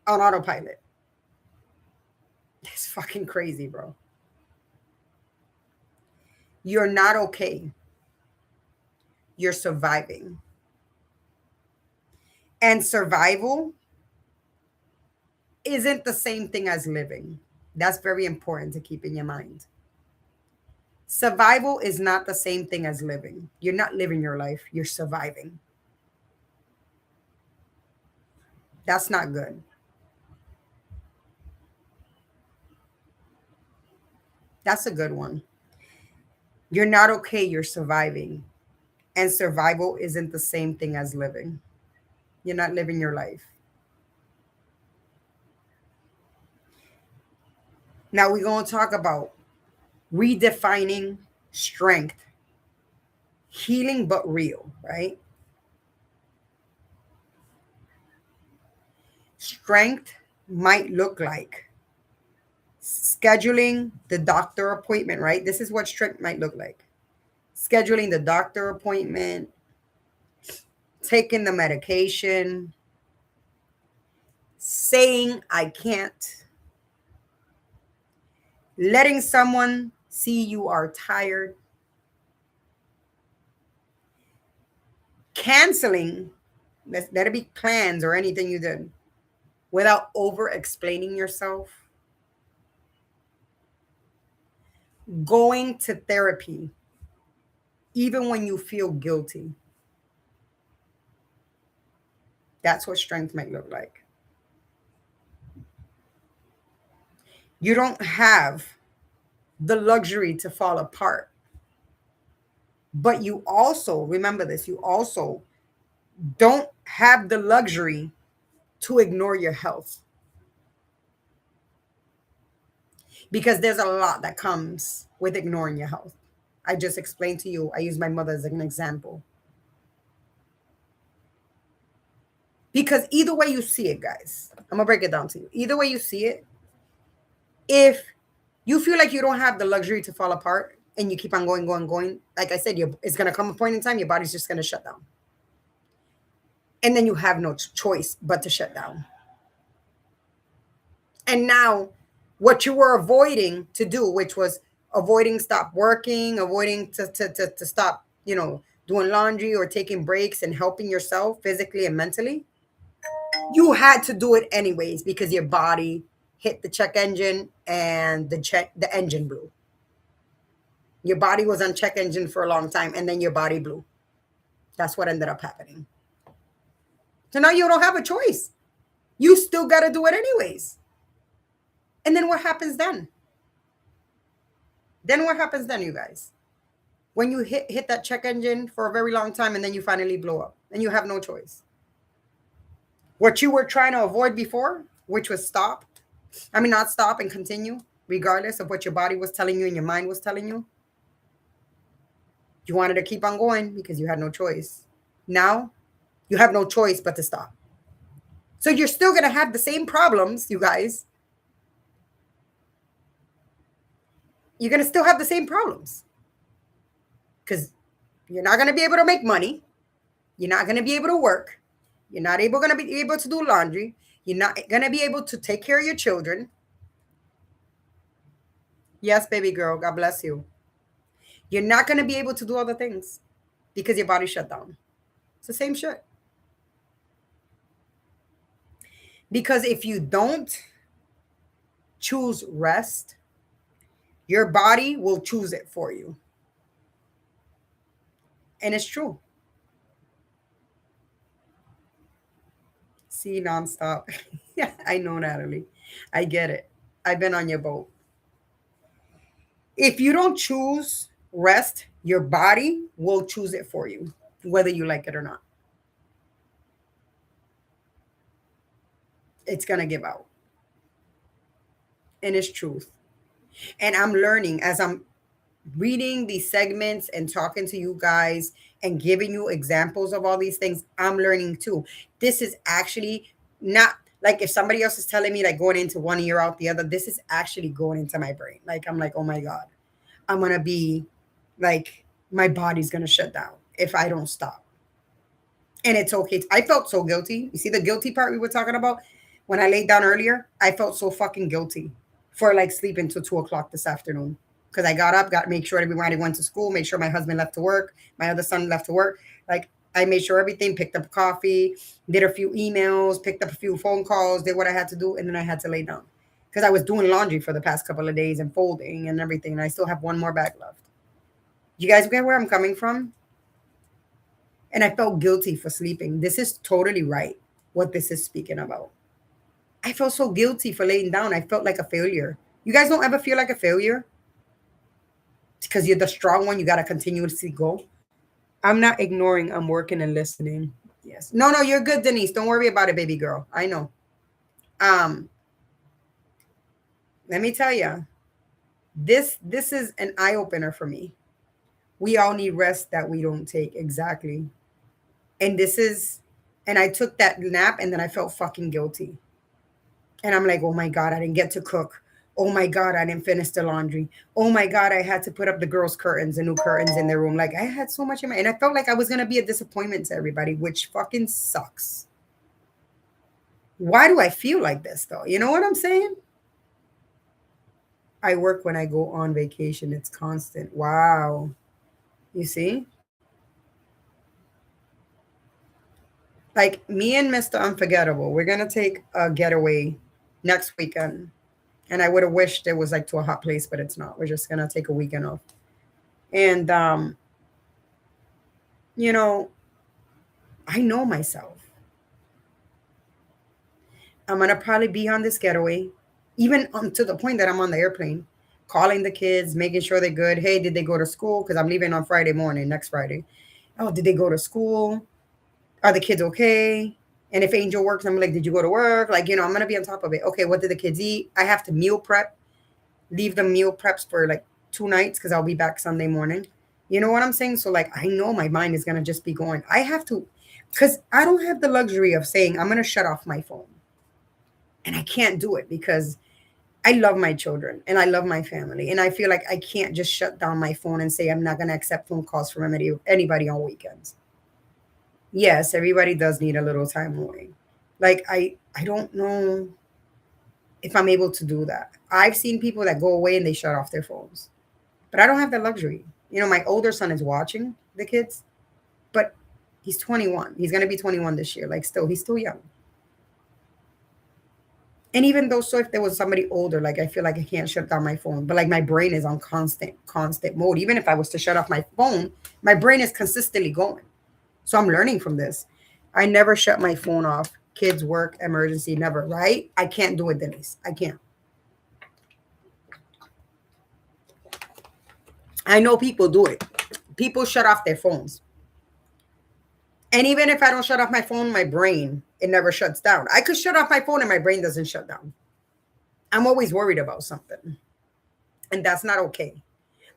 on autopilot. That's fucking crazy, bro. You're not okay. You're surviving. And survival isn't the same thing as living. That's very important to keep in your mind. Survival is not the same thing as living. You're not living your life, you're surviving. That's not good. That's a good one. You're not okay, you're surviving. And survival isn't the same thing as living. You're not living your life. Now we're going to talk about redefining strength, healing but real, right? Strength might look like scheduling the doctor appointment, right? This is what strength might look like. Scheduling the doctor appointment, taking the medication, saying I can't, letting someone see you are tired, canceling, let it be plans or anything you did, without over explaining yourself, going to therapy even when you feel guilty. That's what strength might look like. You don't have the luxury to fall apart. But you also, remember this, you also don't have the luxury to ignore your health. Because there's a lot that comes with ignoring your health. I just explained to you, I use my mother as an example. Because either way you see it, guys, I'm going to break it down to you. Either way you see it, if you feel like you don't have the luxury to fall apart and you keep on going, like I said, it's going to come a point in time, your body's just going to shut down. And then you have no choice but to shut down. And now what you were avoiding to do, which was avoiding stop working, avoiding to stop, doing laundry or taking breaks and helping yourself physically and mentally, you had to do it anyways because your body hit the check engine and the engine blew. Your body was on check engine for a long time and then your body blew. That's what ended up happening. So now you don't have a choice. You still got to do it anyways. And then what happens then? Then what happens then, you guys? When you hit that check engine for a very long time and then you finally blow up and you have no choice. What you were trying to avoid before, which was not stop and continue, regardless of what your body was telling you and your mind was telling you. You wanted to keep on going because you had no choice. Now, you have no choice but to stop. So you're still going to have the same problems, you guys. You're going to still have the same problems. Because you're not going to be able to make money. You're not going to be able to work. You're not going to be able to do laundry. You're not going to be able to take care of your children. Yes, baby girl, God bless you. You're not going to be able to do other things because your body shut down. It's the same shit. Because if you don't choose rest, your body will choose it for you. And it's true. See, nonstop. Yeah, I know, Natalie. I get it. I've been on your boat. If you don't choose rest, your body will choose it for you, whether you like it or not. It's going to give out. And it's truth. And I'm learning as I'm reading these segments and talking to you guys and giving you examples of all these things. I'm learning too. This is actually not like if somebody else is telling me like going into one ear out the other, this is actually going into my brain. Like I'm like, oh my God, I'm going to be like, my body's going to shut down if I don't stop. And it's okay. I felt so guilty. You see the guilty part we were talking about? When I laid down earlier, I felt so fucking guilty for like sleeping till 2 o'clock this afternoon. Because I got up, make sure everybody went to school, made sure my husband left to work, my other son left to work. Like I made sure everything, picked up coffee, did a few emails, picked up a few phone calls, did what I had to do, and then I had to lay down. Because I was doing laundry for the past couple of days and folding and everything, and I still have one more bag left. You guys get where I'm coming from? And I felt guilty for sleeping. This is totally right, what this is speaking about. I felt so guilty for laying down. I felt like a failure. You guys don't ever feel like a failure? Because you're the strong one, you got to continuously go. I'm not ignoring. I'm working and listening. Yes. No, you're good, Denise. Don't worry about it, baby girl. I know. Let me tell you, this is an eye-opener for me. We all need rest that we don't take. Exactly. And I took that nap and then I felt fucking guilty. And I'm like, oh my God, I didn't get to cook. Oh my God, I didn't finish the laundry. Oh my God, I had to put up the girls' curtains, the new curtains in their room. Like I had so much and I felt like I was going to be a disappointment to everybody, which fucking sucks. Why do I feel like this though? You know what I'm saying? I work when I go on vacation. It's constant. Wow. You see? Like me and Mr. Unforgettable, we're going to take a getaway next weekend. And I would have wished it was like to a hot place, but it's not. We're just going to take a weekend off. And, I know myself. I'm going to probably be on this getaway, even to the point that I'm on the airplane, calling the kids, making sure they're good. Hey, did they go to school? Because I'm leaving on Friday morning, next Friday. Oh, did they go to school? Are the kids okay? And if Angel works, I'm like, did you go to work? Like, I'm going to be on top of it. Okay, what did the kids eat? I have to meal prep, leave them meal preps for like 2 nights because I'll be back Sunday morning. You know what I'm saying? So like, I know my mind is going to just be going. I have to, because I don't have the luxury of saying I'm going to shut off my phone. And I can't do it because I love my children and I love my family. And I feel like I can't just shut down my phone and say I'm not going to accept phone calls from anybody on weekends. Yes, everybody does need a little time away. Like I don't know. if I'm able to do that. I've seen people that go away and they shut off their phones, but I don't have that luxury. You know, my older son is watching the kids, but he's 21. He's going to be 21 this year. Like, still, he's still young. And even though, so if there was somebody older, like I feel like I can't shut down my phone, but like my brain is on constant mode. Even if I was to shut off my phone, my brain is consistently going. So I'm learning from this. I never shut my phone off. Kids, work, emergency, never, right? I can't do it, Denise. I can't. I know people do it. People shut off their phones. And even if I don't shut off my phone, my brain, it never shuts down. I could shut off my phone and my brain doesn't shut down. I'm always worried about something. And that's not okay.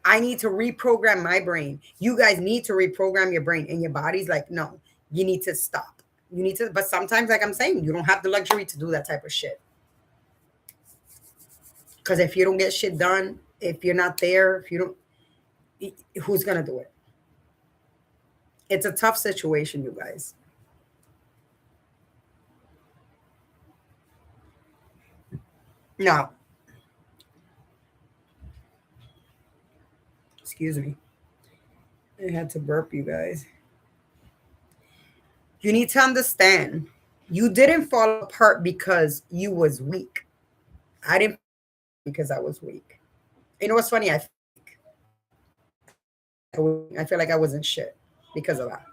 I need to reprogram my brain. You guys need to reprogram your brain. And your body's like, no, you need to stop. You need to, but sometimes, like I'm saying, you don't have the luxury to do that type of shit. Because if you don't get shit done, if you're not there, if you don't, who's going to do it? It's a tough situation, you guys. Now, excuse me. I had to burp, you guys. You need to understand, you didn't fall apart because you was weak. I didn't because I was weak. You know what's funny? I feel like I wasn't shit because of that.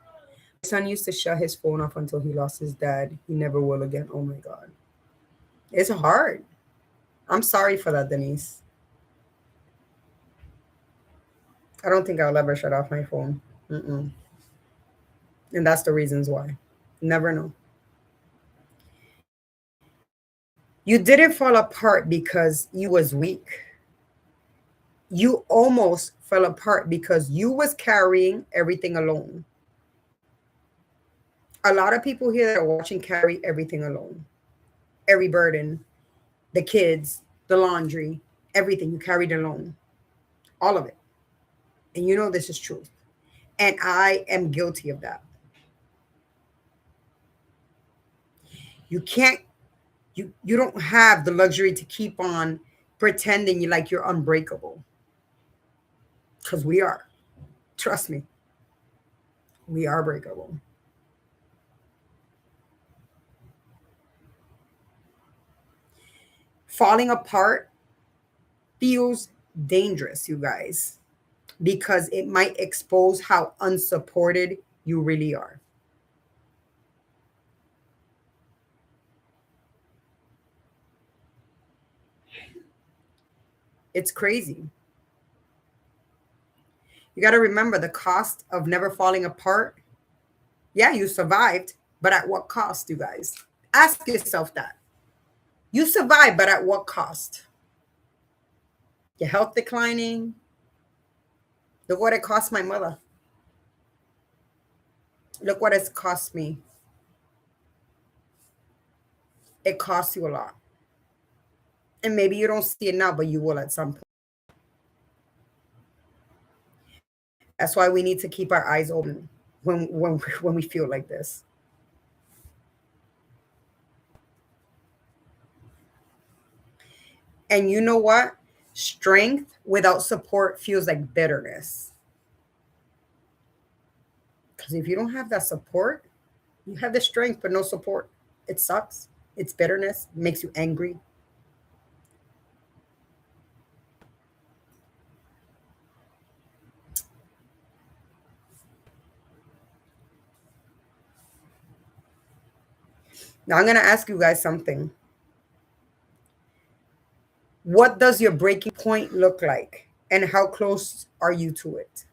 My son used to shut his phone off until he lost his dad. He never will again. Oh my God. It's hard. I'm sorry for that, Denise. I don't think I'll ever shut off my phone. Mm-mm. And that's the reasons why. Never know. You didn't fall apart because you was weak. You almost fell apart because you was carrying everything alone. A lot of people here that are watching carry everything alone. Every burden, the kids, the laundry, everything you carried alone. All of it. And you know this is true. And I am guilty of that. You can't, you don't have the luxury to keep on pretending you like you're unbreakable. Because we are. Trust me. We are breakable. Falling apart feels dangerous, you guys, because it might expose how unsupported you really are. It's crazy. You got to remember the cost of never falling apart. Yeah, you survived, but at what cost, you guys? Ask yourself that. You survived, but at what cost? Your health declining. Look what it cost my mother. Look what it's cost me. It costs you a lot. And maybe you don't see it now, but you will at some point. That's why we need to keep our eyes open when we feel like this. And you know what? Strength without support feels like bitterness. Because if you don't have that support, you have the strength but no support. It sucks. It's bitterness. It makes you angry. Now I'm going to ask you guys something. What does your breaking point look like? And how close are you to it?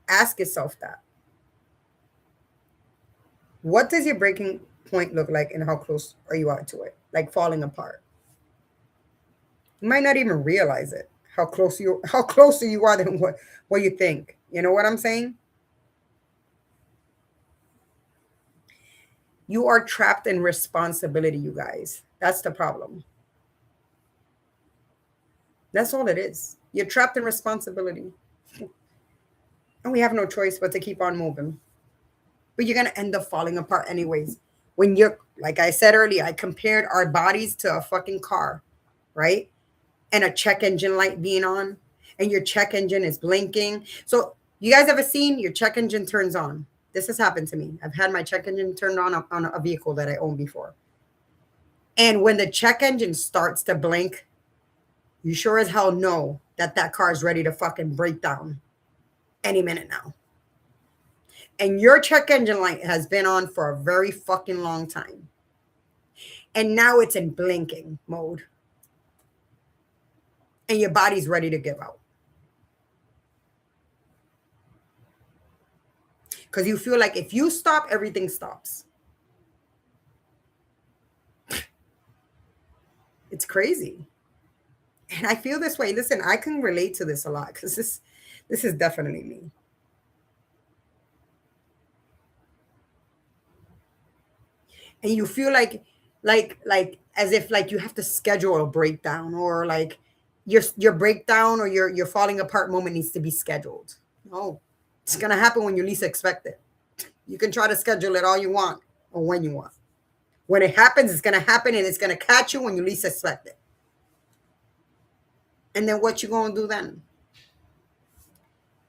Ask yourself that. What does your breaking point look like and how close are you out to it? Like falling apart. You might not even realize it. How closer you are than what you think. You know what I'm saying? You are trapped in responsibility, you guys. That's the problem. That's all it is. You're trapped in responsibility. And we have no choice but to keep on moving. But you're going to end up falling apart anyways. When you're, like I said earlier, I compared our bodies to a fucking car. right? And a check engine light being on, and your check engine is blinking. So you guys ever seen your check engine turns on? This has happened to me. I've had my check engine turned on a vehicle that I owned before. And when the check engine starts to blink, you sure as hell know that that car is ready to fucking break down any minute now. And your check engine light has been on for a very fucking long time. And now it's in blinking mode. And your body's ready to give out. Because you feel like if you stop, everything stops. It's crazy. And I feel this way. Listen, I can relate to this a lot because this is definitely me. And you feel like as if like you have to schedule a breakdown, or like your breakdown or your falling apart moment needs to be scheduled. No, it's gonna happen when you least expect it. You can try to schedule it all you want or when you want. When it happens, it's gonna happen, and it's gonna catch you when you least expect it. And then what you gonna do then?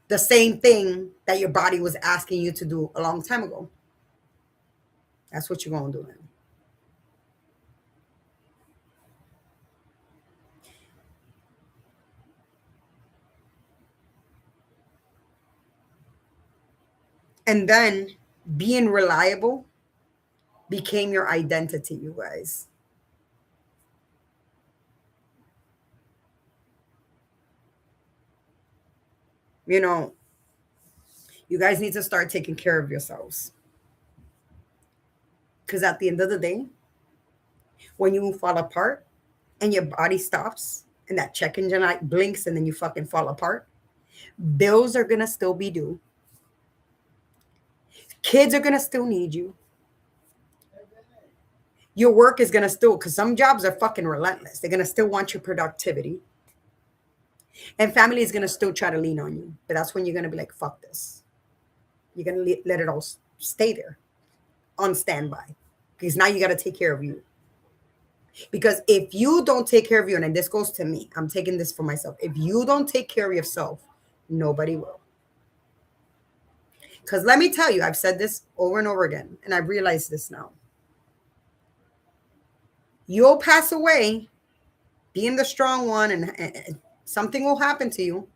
The same thing that your body was asking you to do a long time ago. That's what you're gonna do then. And then being reliable became your identity, you guys. You know, you guys need to start taking care of yourselves. Because at the end of the day, when you fall apart and your body stops and that check engine light blinks and then you fucking fall apart, bills are going to still be due. Kids are going to still need you. Your work is going to still, because some jobs are fucking relentless. They're going to still want your productivity. And family is going to still try to lean on you. But that's when you're going to be like, fuck this. You're going to let it all stay there on standby. Because now you got to take care of you. Because if you don't take care of you, and this goes to me, I'm taking this for myself. If you don't take care of yourself, nobody will. Because let me tell you, I've said this over and over again, and I've realized this now. You'll pass away being the strong one, and something will happen to you,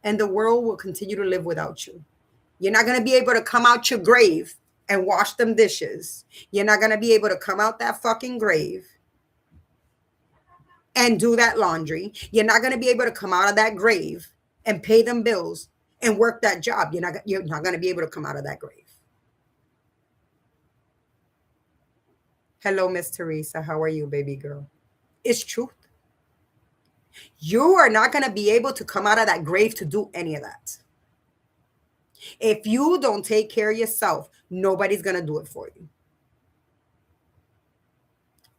and the world will continue to live without you. You're not going to be able to come out your grave and wash them dishes. You're not going to be able to come out that fucking grave and do that laundry. You're not going to be able to come out of that grave and pay them bills and work that job. You're not going to be able to come out of that grave. Hello, Miss Teresa. How are you, baby girl? It's truth. You are not going to be able to come out of that grave to do any of that. If you don't take care of yourself, nobody's going to do it for you.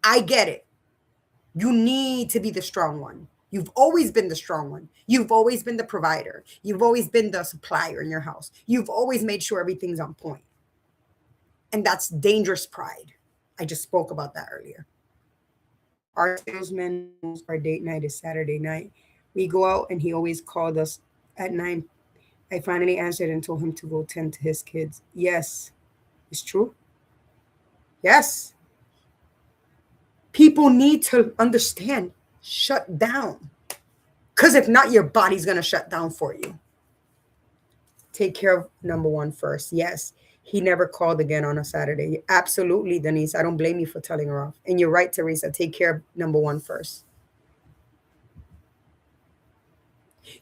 I get it. You need to be the strong one. You've always been the strong one. You've always been the provider. You've always been the supplier in your house. You've always made sure everything's on point. And that's dangerous pride. I just spoke about that earlier. Our salesman, our date night is Saturday night. We go out and he always called us at 9. I finally answered and told him to go tend to his kids. Yes, it's true. Yes. People need to understand, shut down. Because if not, your body's going to shut down for you. Take care of number one first. Yes, he never called again on a Saturday. Absolutely, Denise. I don't blame you for telling her off. And you're right, Teresa. Take care of number one first.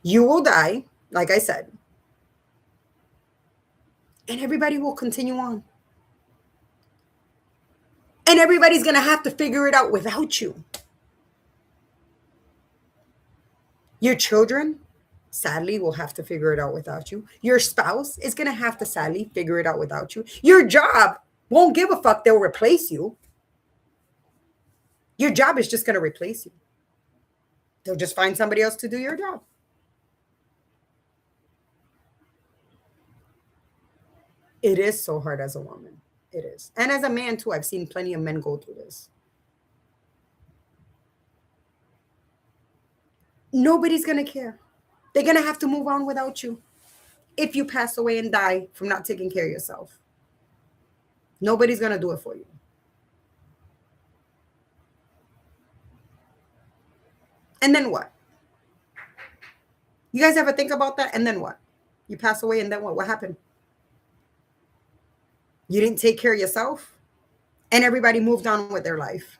You will die, like I said. And everybody will continue on. And everybody's going to have to figure it out without you. Your children, sadly, will have to figure it out without you. Your spouse is going to have to, sadly, figure it out without you. Your job won't give a fuck. They'll replace you. Your job is just going to replace you. They'll just find somebody else to do your job. It is so hard as a woman. It is. And as a man, too, I've seen plenty of men go through this. Nobody's going to care. They're going to have to move on without you if you pass away and die from not taking care of yourself. Nobody's going to do it for you. And then what? You guys ever think about that? And then what? You pass away and then what? What happened? You didn't take care of yourself, and everybody moved on with their life.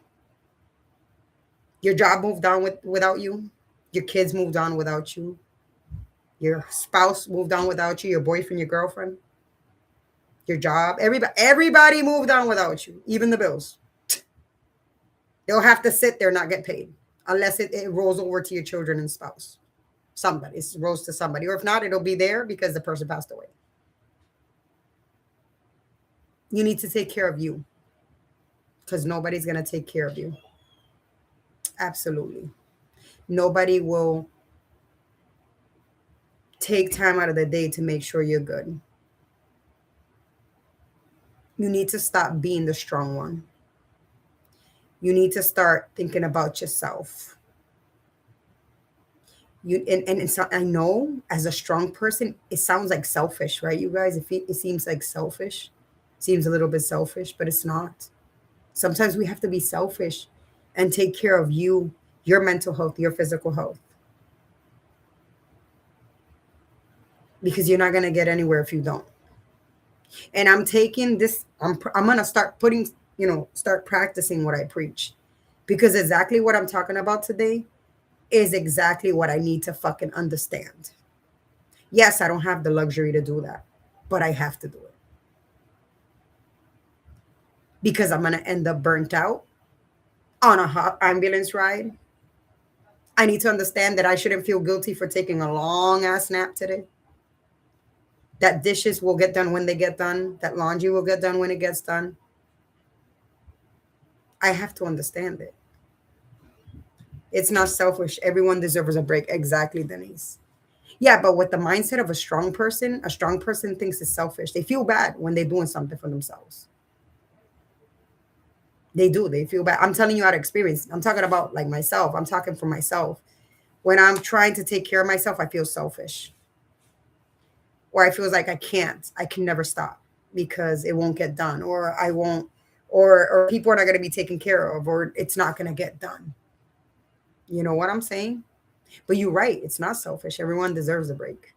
Your job moved on without you. Your kids moved on without you. Your spouse moved on without you. Your boyfriend, your girlfriend, your job. Everybody moved on without you. Even the bills. They'll have to sit there and not get paid unless it rolls over to your children and spouse. Somebody. It rolls to somebody. Or if not, it'll be there because the person passed away. You need to take care of you because nobody's going to take care of you. Absolutely. Nobody will take time out of the day to make sure you're good. You need to stop being the strong one. You need to start thinking about yourself. I know as a strong person, it sounds like selfish, right? You guys, it seems like selfish, seems a little bit selfish, but it's not. Sometimes we have to be selfish and take care of you, your mental health, your physical health. Because you're not going to get anywhere if you don't. And I'm taking this, I'm going to start start practicing what I preach. Because exactly what I'm talking about today is exactly what I need to fucking understand. Yes, I don't have the luxury to do that, but I have to do it. Because I'm going to end up burnt out on a hot ambulance ride. I need to understand that I shouldn't feel guilty for taking a long ass nap today. That dishes will get done when they get done. That laundry will get done when it gets done. I have to understand it. It's not selfish. Everyone deserves a break. Exactly, Denise. Yeah, but with the mindset of a strong person thinks it's selfish. They feel bad when they're doing something for themselves. They do. They feel bad. I'm telling you out of experience. I'm talking about like myself. I'm talking for myself. When I'm trying to take care of myself, I feel selfish. Or I feel like I can never stop because it won't get done, or I won't, or people are not going to be taken care of, or it's not going to get done. You know what I'm saying? But you're right. It's not selfish. Everyone deserves a break.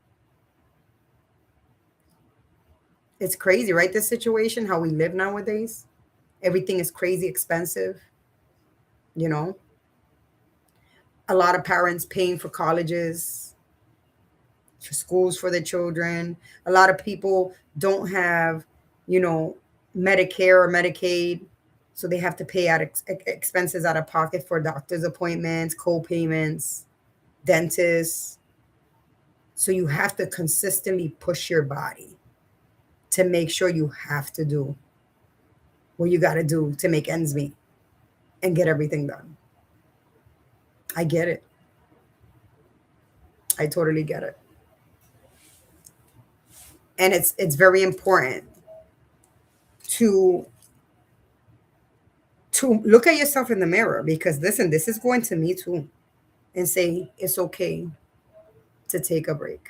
It's crazy, right? This situation, how we live nowadays. Everything is crazy expensive. You know, a lot of parents paying for colleges, for schools for their children. A lot of people don't have, Medicare or Medicaid. So they have to pay out expenses out of pocket for doctor's appointments, co-payments, dentists. So you have to consistently push your body to make sure you have to do what you got to do to make ends meet and get everything done. I get it. I totally get it. And it's very important to look at yourself in the mirror, because listen, this is going to me too, and say it's okay to take a break.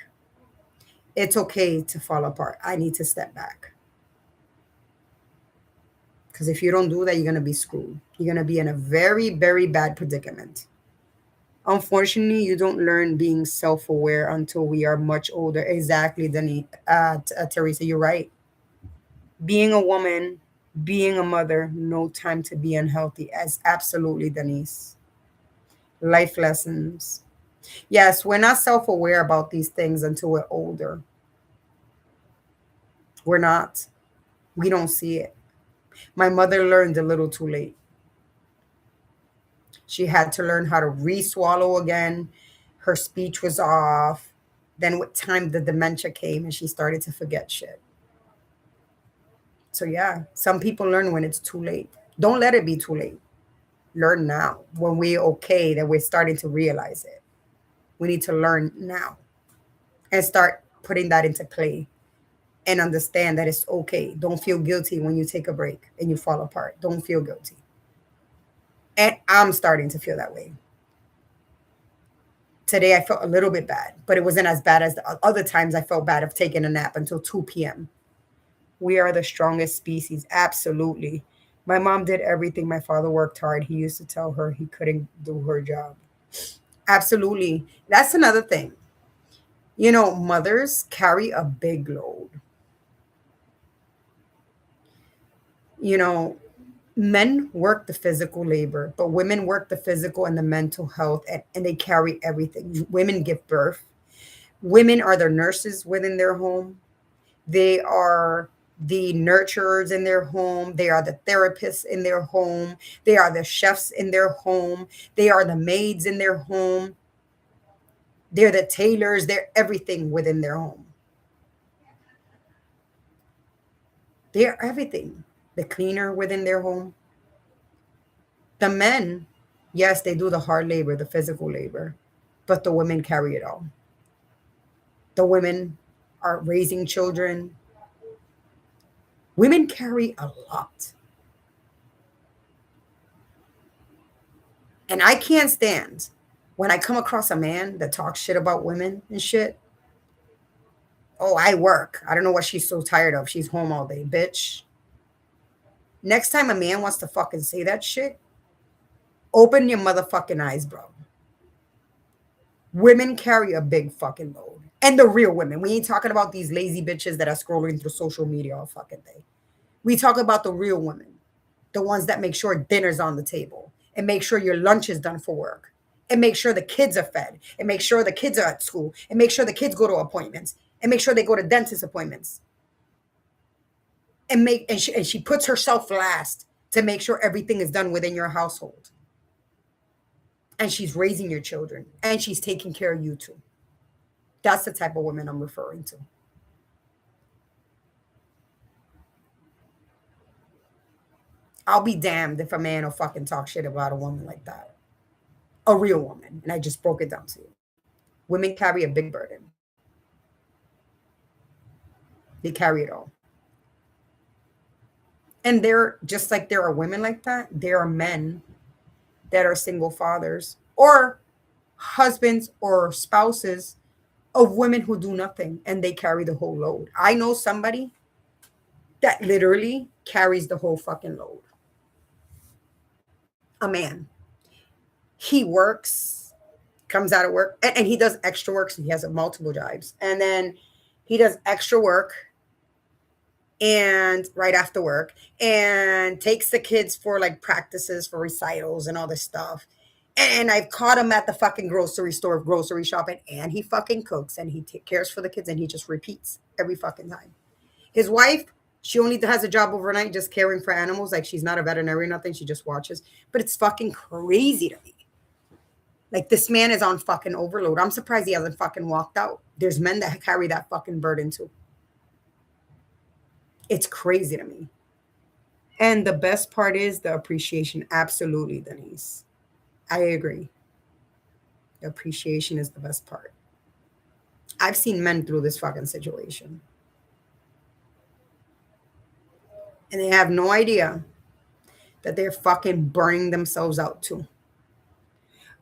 It's okay to fall apart. I need to step back. Because if you don't do that, you're going to be screwed. You're going to be in a very, very bad predicament. Unfortunately, you don't learn being self-aware until we are much older. Exactly, Teresa, you're right. Being a woman, being a mother, no time to be unhealthy. As absolutely, Denise. Life lessons. Yes, we're not self-aware about these things until we're older. We're not. We don't see it. My mother learned a little too late. She had to learn how to re-swallow again. Her speech was off. Then with time, the dementia came and she started to forget shit. So yeah, some people learn when it's too late. Don't let it be too late. Learn now when we're okay, that we're starting to realize it. We need to learn now and start putting that into play and understand that it's okay. Don't feel guilty when you take a break and you fall apart. Don't feel guilty. And I'm starting to feel that way. Today I felt a little bit bad, but it wasn't as bad as the other times I felt bad of taking a nap until 2 p.m. We are the strongest species. Absolutely. My mom did everything. My father worked hard. He used to tell her he couldn't do her job. Absolutely. That's another thing. Mothers carry a big load. You know, Men work the physical labor, but women work the physical and the mental health, and they carry everything. Women give birth. Women are the nurses within their home. They are the nurturers in their home. They are the therapists in their home. They are the chefs in their home. They are the maids in their home. They're the tailors. They're everything within their home. They are everything. The cleaner within their home. The men, yes, they do the hard labor, the physical labor, but the women carry it all. The women are raising children. Women carry a lot. And I can't stand when I come across a man that talks shit about women and shit. Oh, I work. I don't know what she's so tired of. She's home all day, bitch. Next time a man wants to fucking say that shit, open your motherfucking eyes, bro. Women carry a big fucking load. And the real women. We ain't talking about these lazy bitches that are scrolling through social media all fucking day. We talk about the real women. The ones that make sure dinner's on the table and make sure your lunch is done for work and make sure the kids are fed and make sure the kids are at school and make sure the kids go to appointments and make sure they go to dentist appointments and she puts herself last to make sure everything is done within your household. And she's raising your children and she's taking care of you too. That's the type of woman I'm referring to. I'll be damned if a man will fucking talk shit about a woman like that. A real woman. And I just broke it down to you. Women carry a big burden. They carry it all. And they're just like there are women like that, there are men that are single fathers or husbands or spouses of women who do nothing and they carry the whole load. I know somebody that literally carries the whole fucking load. A man. He works, comes out of work, and he does extra work. So he has multiple jobs. And then he does extra work and right after work and takes the kids for like practices for recitals and all this stuff. And I've caught him at the fucking grocery store, grocery shopping, and he fucking cooks and he cares for the kids and he just repeats every fucking time. His wife, she only has a job overnight just caring for animals. Like she's not a veterinarian, nothing. She just watches. But it's fucking crazy to me. Like this man is on fucking overload. I'm surprised he hasn't fucking walked out. There's men that carry that fucking burden too. It's crazy to me. And the best part is the appreciation. Absolutely, Denise. I agree. The appreciation is the best part. I've seen men through this fucking situation. And they have no idea that they're fucking burning themselves out too.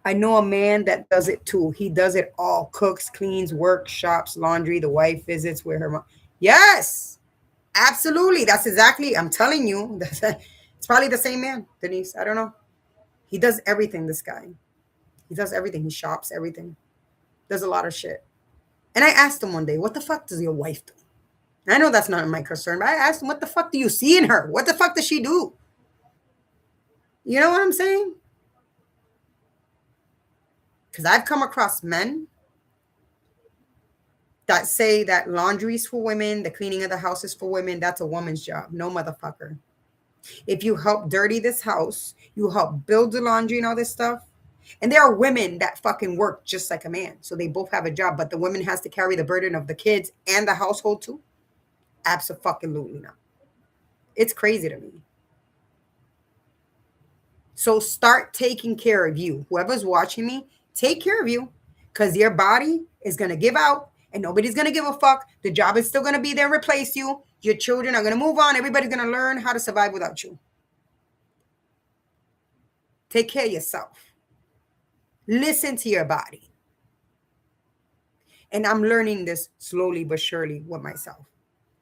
I know a man that does it too. He does it all. Cooks, cleans, works, shops, laundry. The wife visits where her mom. Yes, absolutely. That's exactly. I'm telling you. It's probably the same man, Denise. I don't know. He does everything, this guy. He does everything. He shops everything. Does a lot of shit. And I asked him one day, what the fuck does your wife do? And I know that's not my concern, but I asked him, what the fuck do you see in her? What the fuck does she do? You know what I'm saying? Because I've come across men that say that laundry is for women, the cleaning of the house is for women. That's a woman's job. No, motherfucker. If you help dirty this house, you help build the laundry and all this stuff. And there are women that fucking work just like a man. So they both have a job, but the woman has to carry the burden of the kids and the household too. Absolutely not. It's crazy to me. So start taking care of you. Whoever's watching me, take care of you because your body is going to give out and nobody's going to give a fuck. The job is still going to be there, replace you. Your children are going to move on. Everybody's going to learn how to survive without you. Take care of yourself. Listen to your body. And I'm learning this slowly but surely with myself.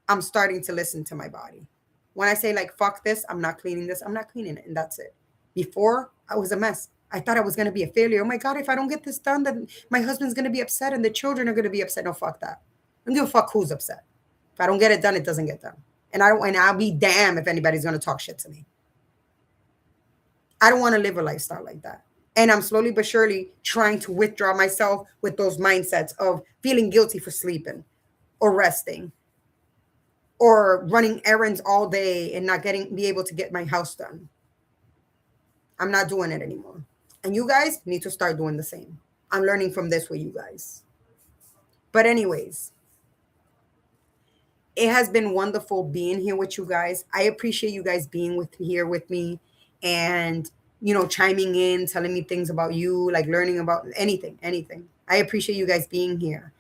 I'm starting to listen to my body. When I say, like, fuck this, I'm not cleaning this, I'm not cleaning it. And that's it. Before, I was a mess. I thought I was going to be a failure. Oh my God, if I don't get this done, then my husband's going to be upset and the children are going to be upset. No, fuck that. I don't give a fuck who's upset. If I don't get it done, it doesn't get done. And I'll be damned if anybody's going to talk shit to me. I don't want to live a lifestyle like that. And I'm slowly but surely trying to withdraw myself with those mindsets of feeling guilty for sleeping or resting or running errands all day and not be able to get my house done. I'm not doing it anymore. And you guys need to start doing the same. I'm learning from this with you guys. But anyways, it has been wonderful being here with you guys. I appreciate you guys being here with me and, chiming in, telling me things about you, like learning about anything. I appreciate you guys being here,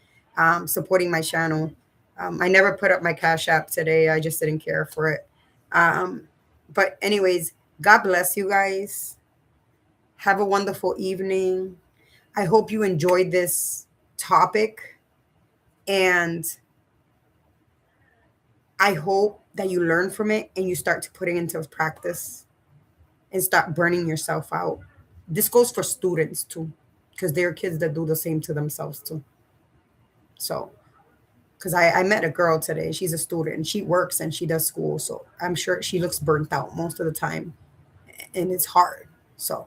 supporting my channel. I never put up my Cash App today. I just didn't care for it. But anyways, God bless you guys. Have a wonderful evening. I hope you enjoyed this topic. And I hope that you learn from it and you start to put it into practice and start burning yourself out. This goes for students too, because there are kids that do the same to themselves too. So, because I met a girl today, she's a student and she works and she does school. So I'm sure she looks burnt out most of the time and it's hard. So,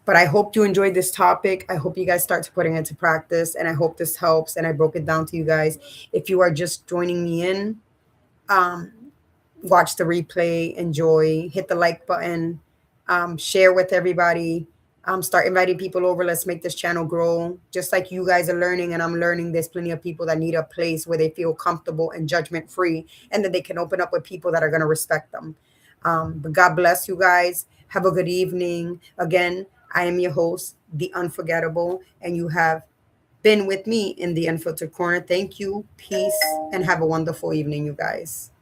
but I hope you enjoyed this topic. I hope you guys start to putting it into practice and I hope this helps and I broke it down to you guys. If you are just joining me in, watch the replay, enjoy, hit the like button, share with everybody, start inviting people over. Let's make this channel grow. Just like you guys are learning and I'm learning, there's plenty of people that need a place where they feel comfortable and judgment free and that they can open up with people that are going to respect them. But God bless you guys. Have a good evening. Again, I am your host, The Unforgettable, and you have been with me in the Unfiltered Corner. Thank you, peace, and have a wonderful evening, you guys.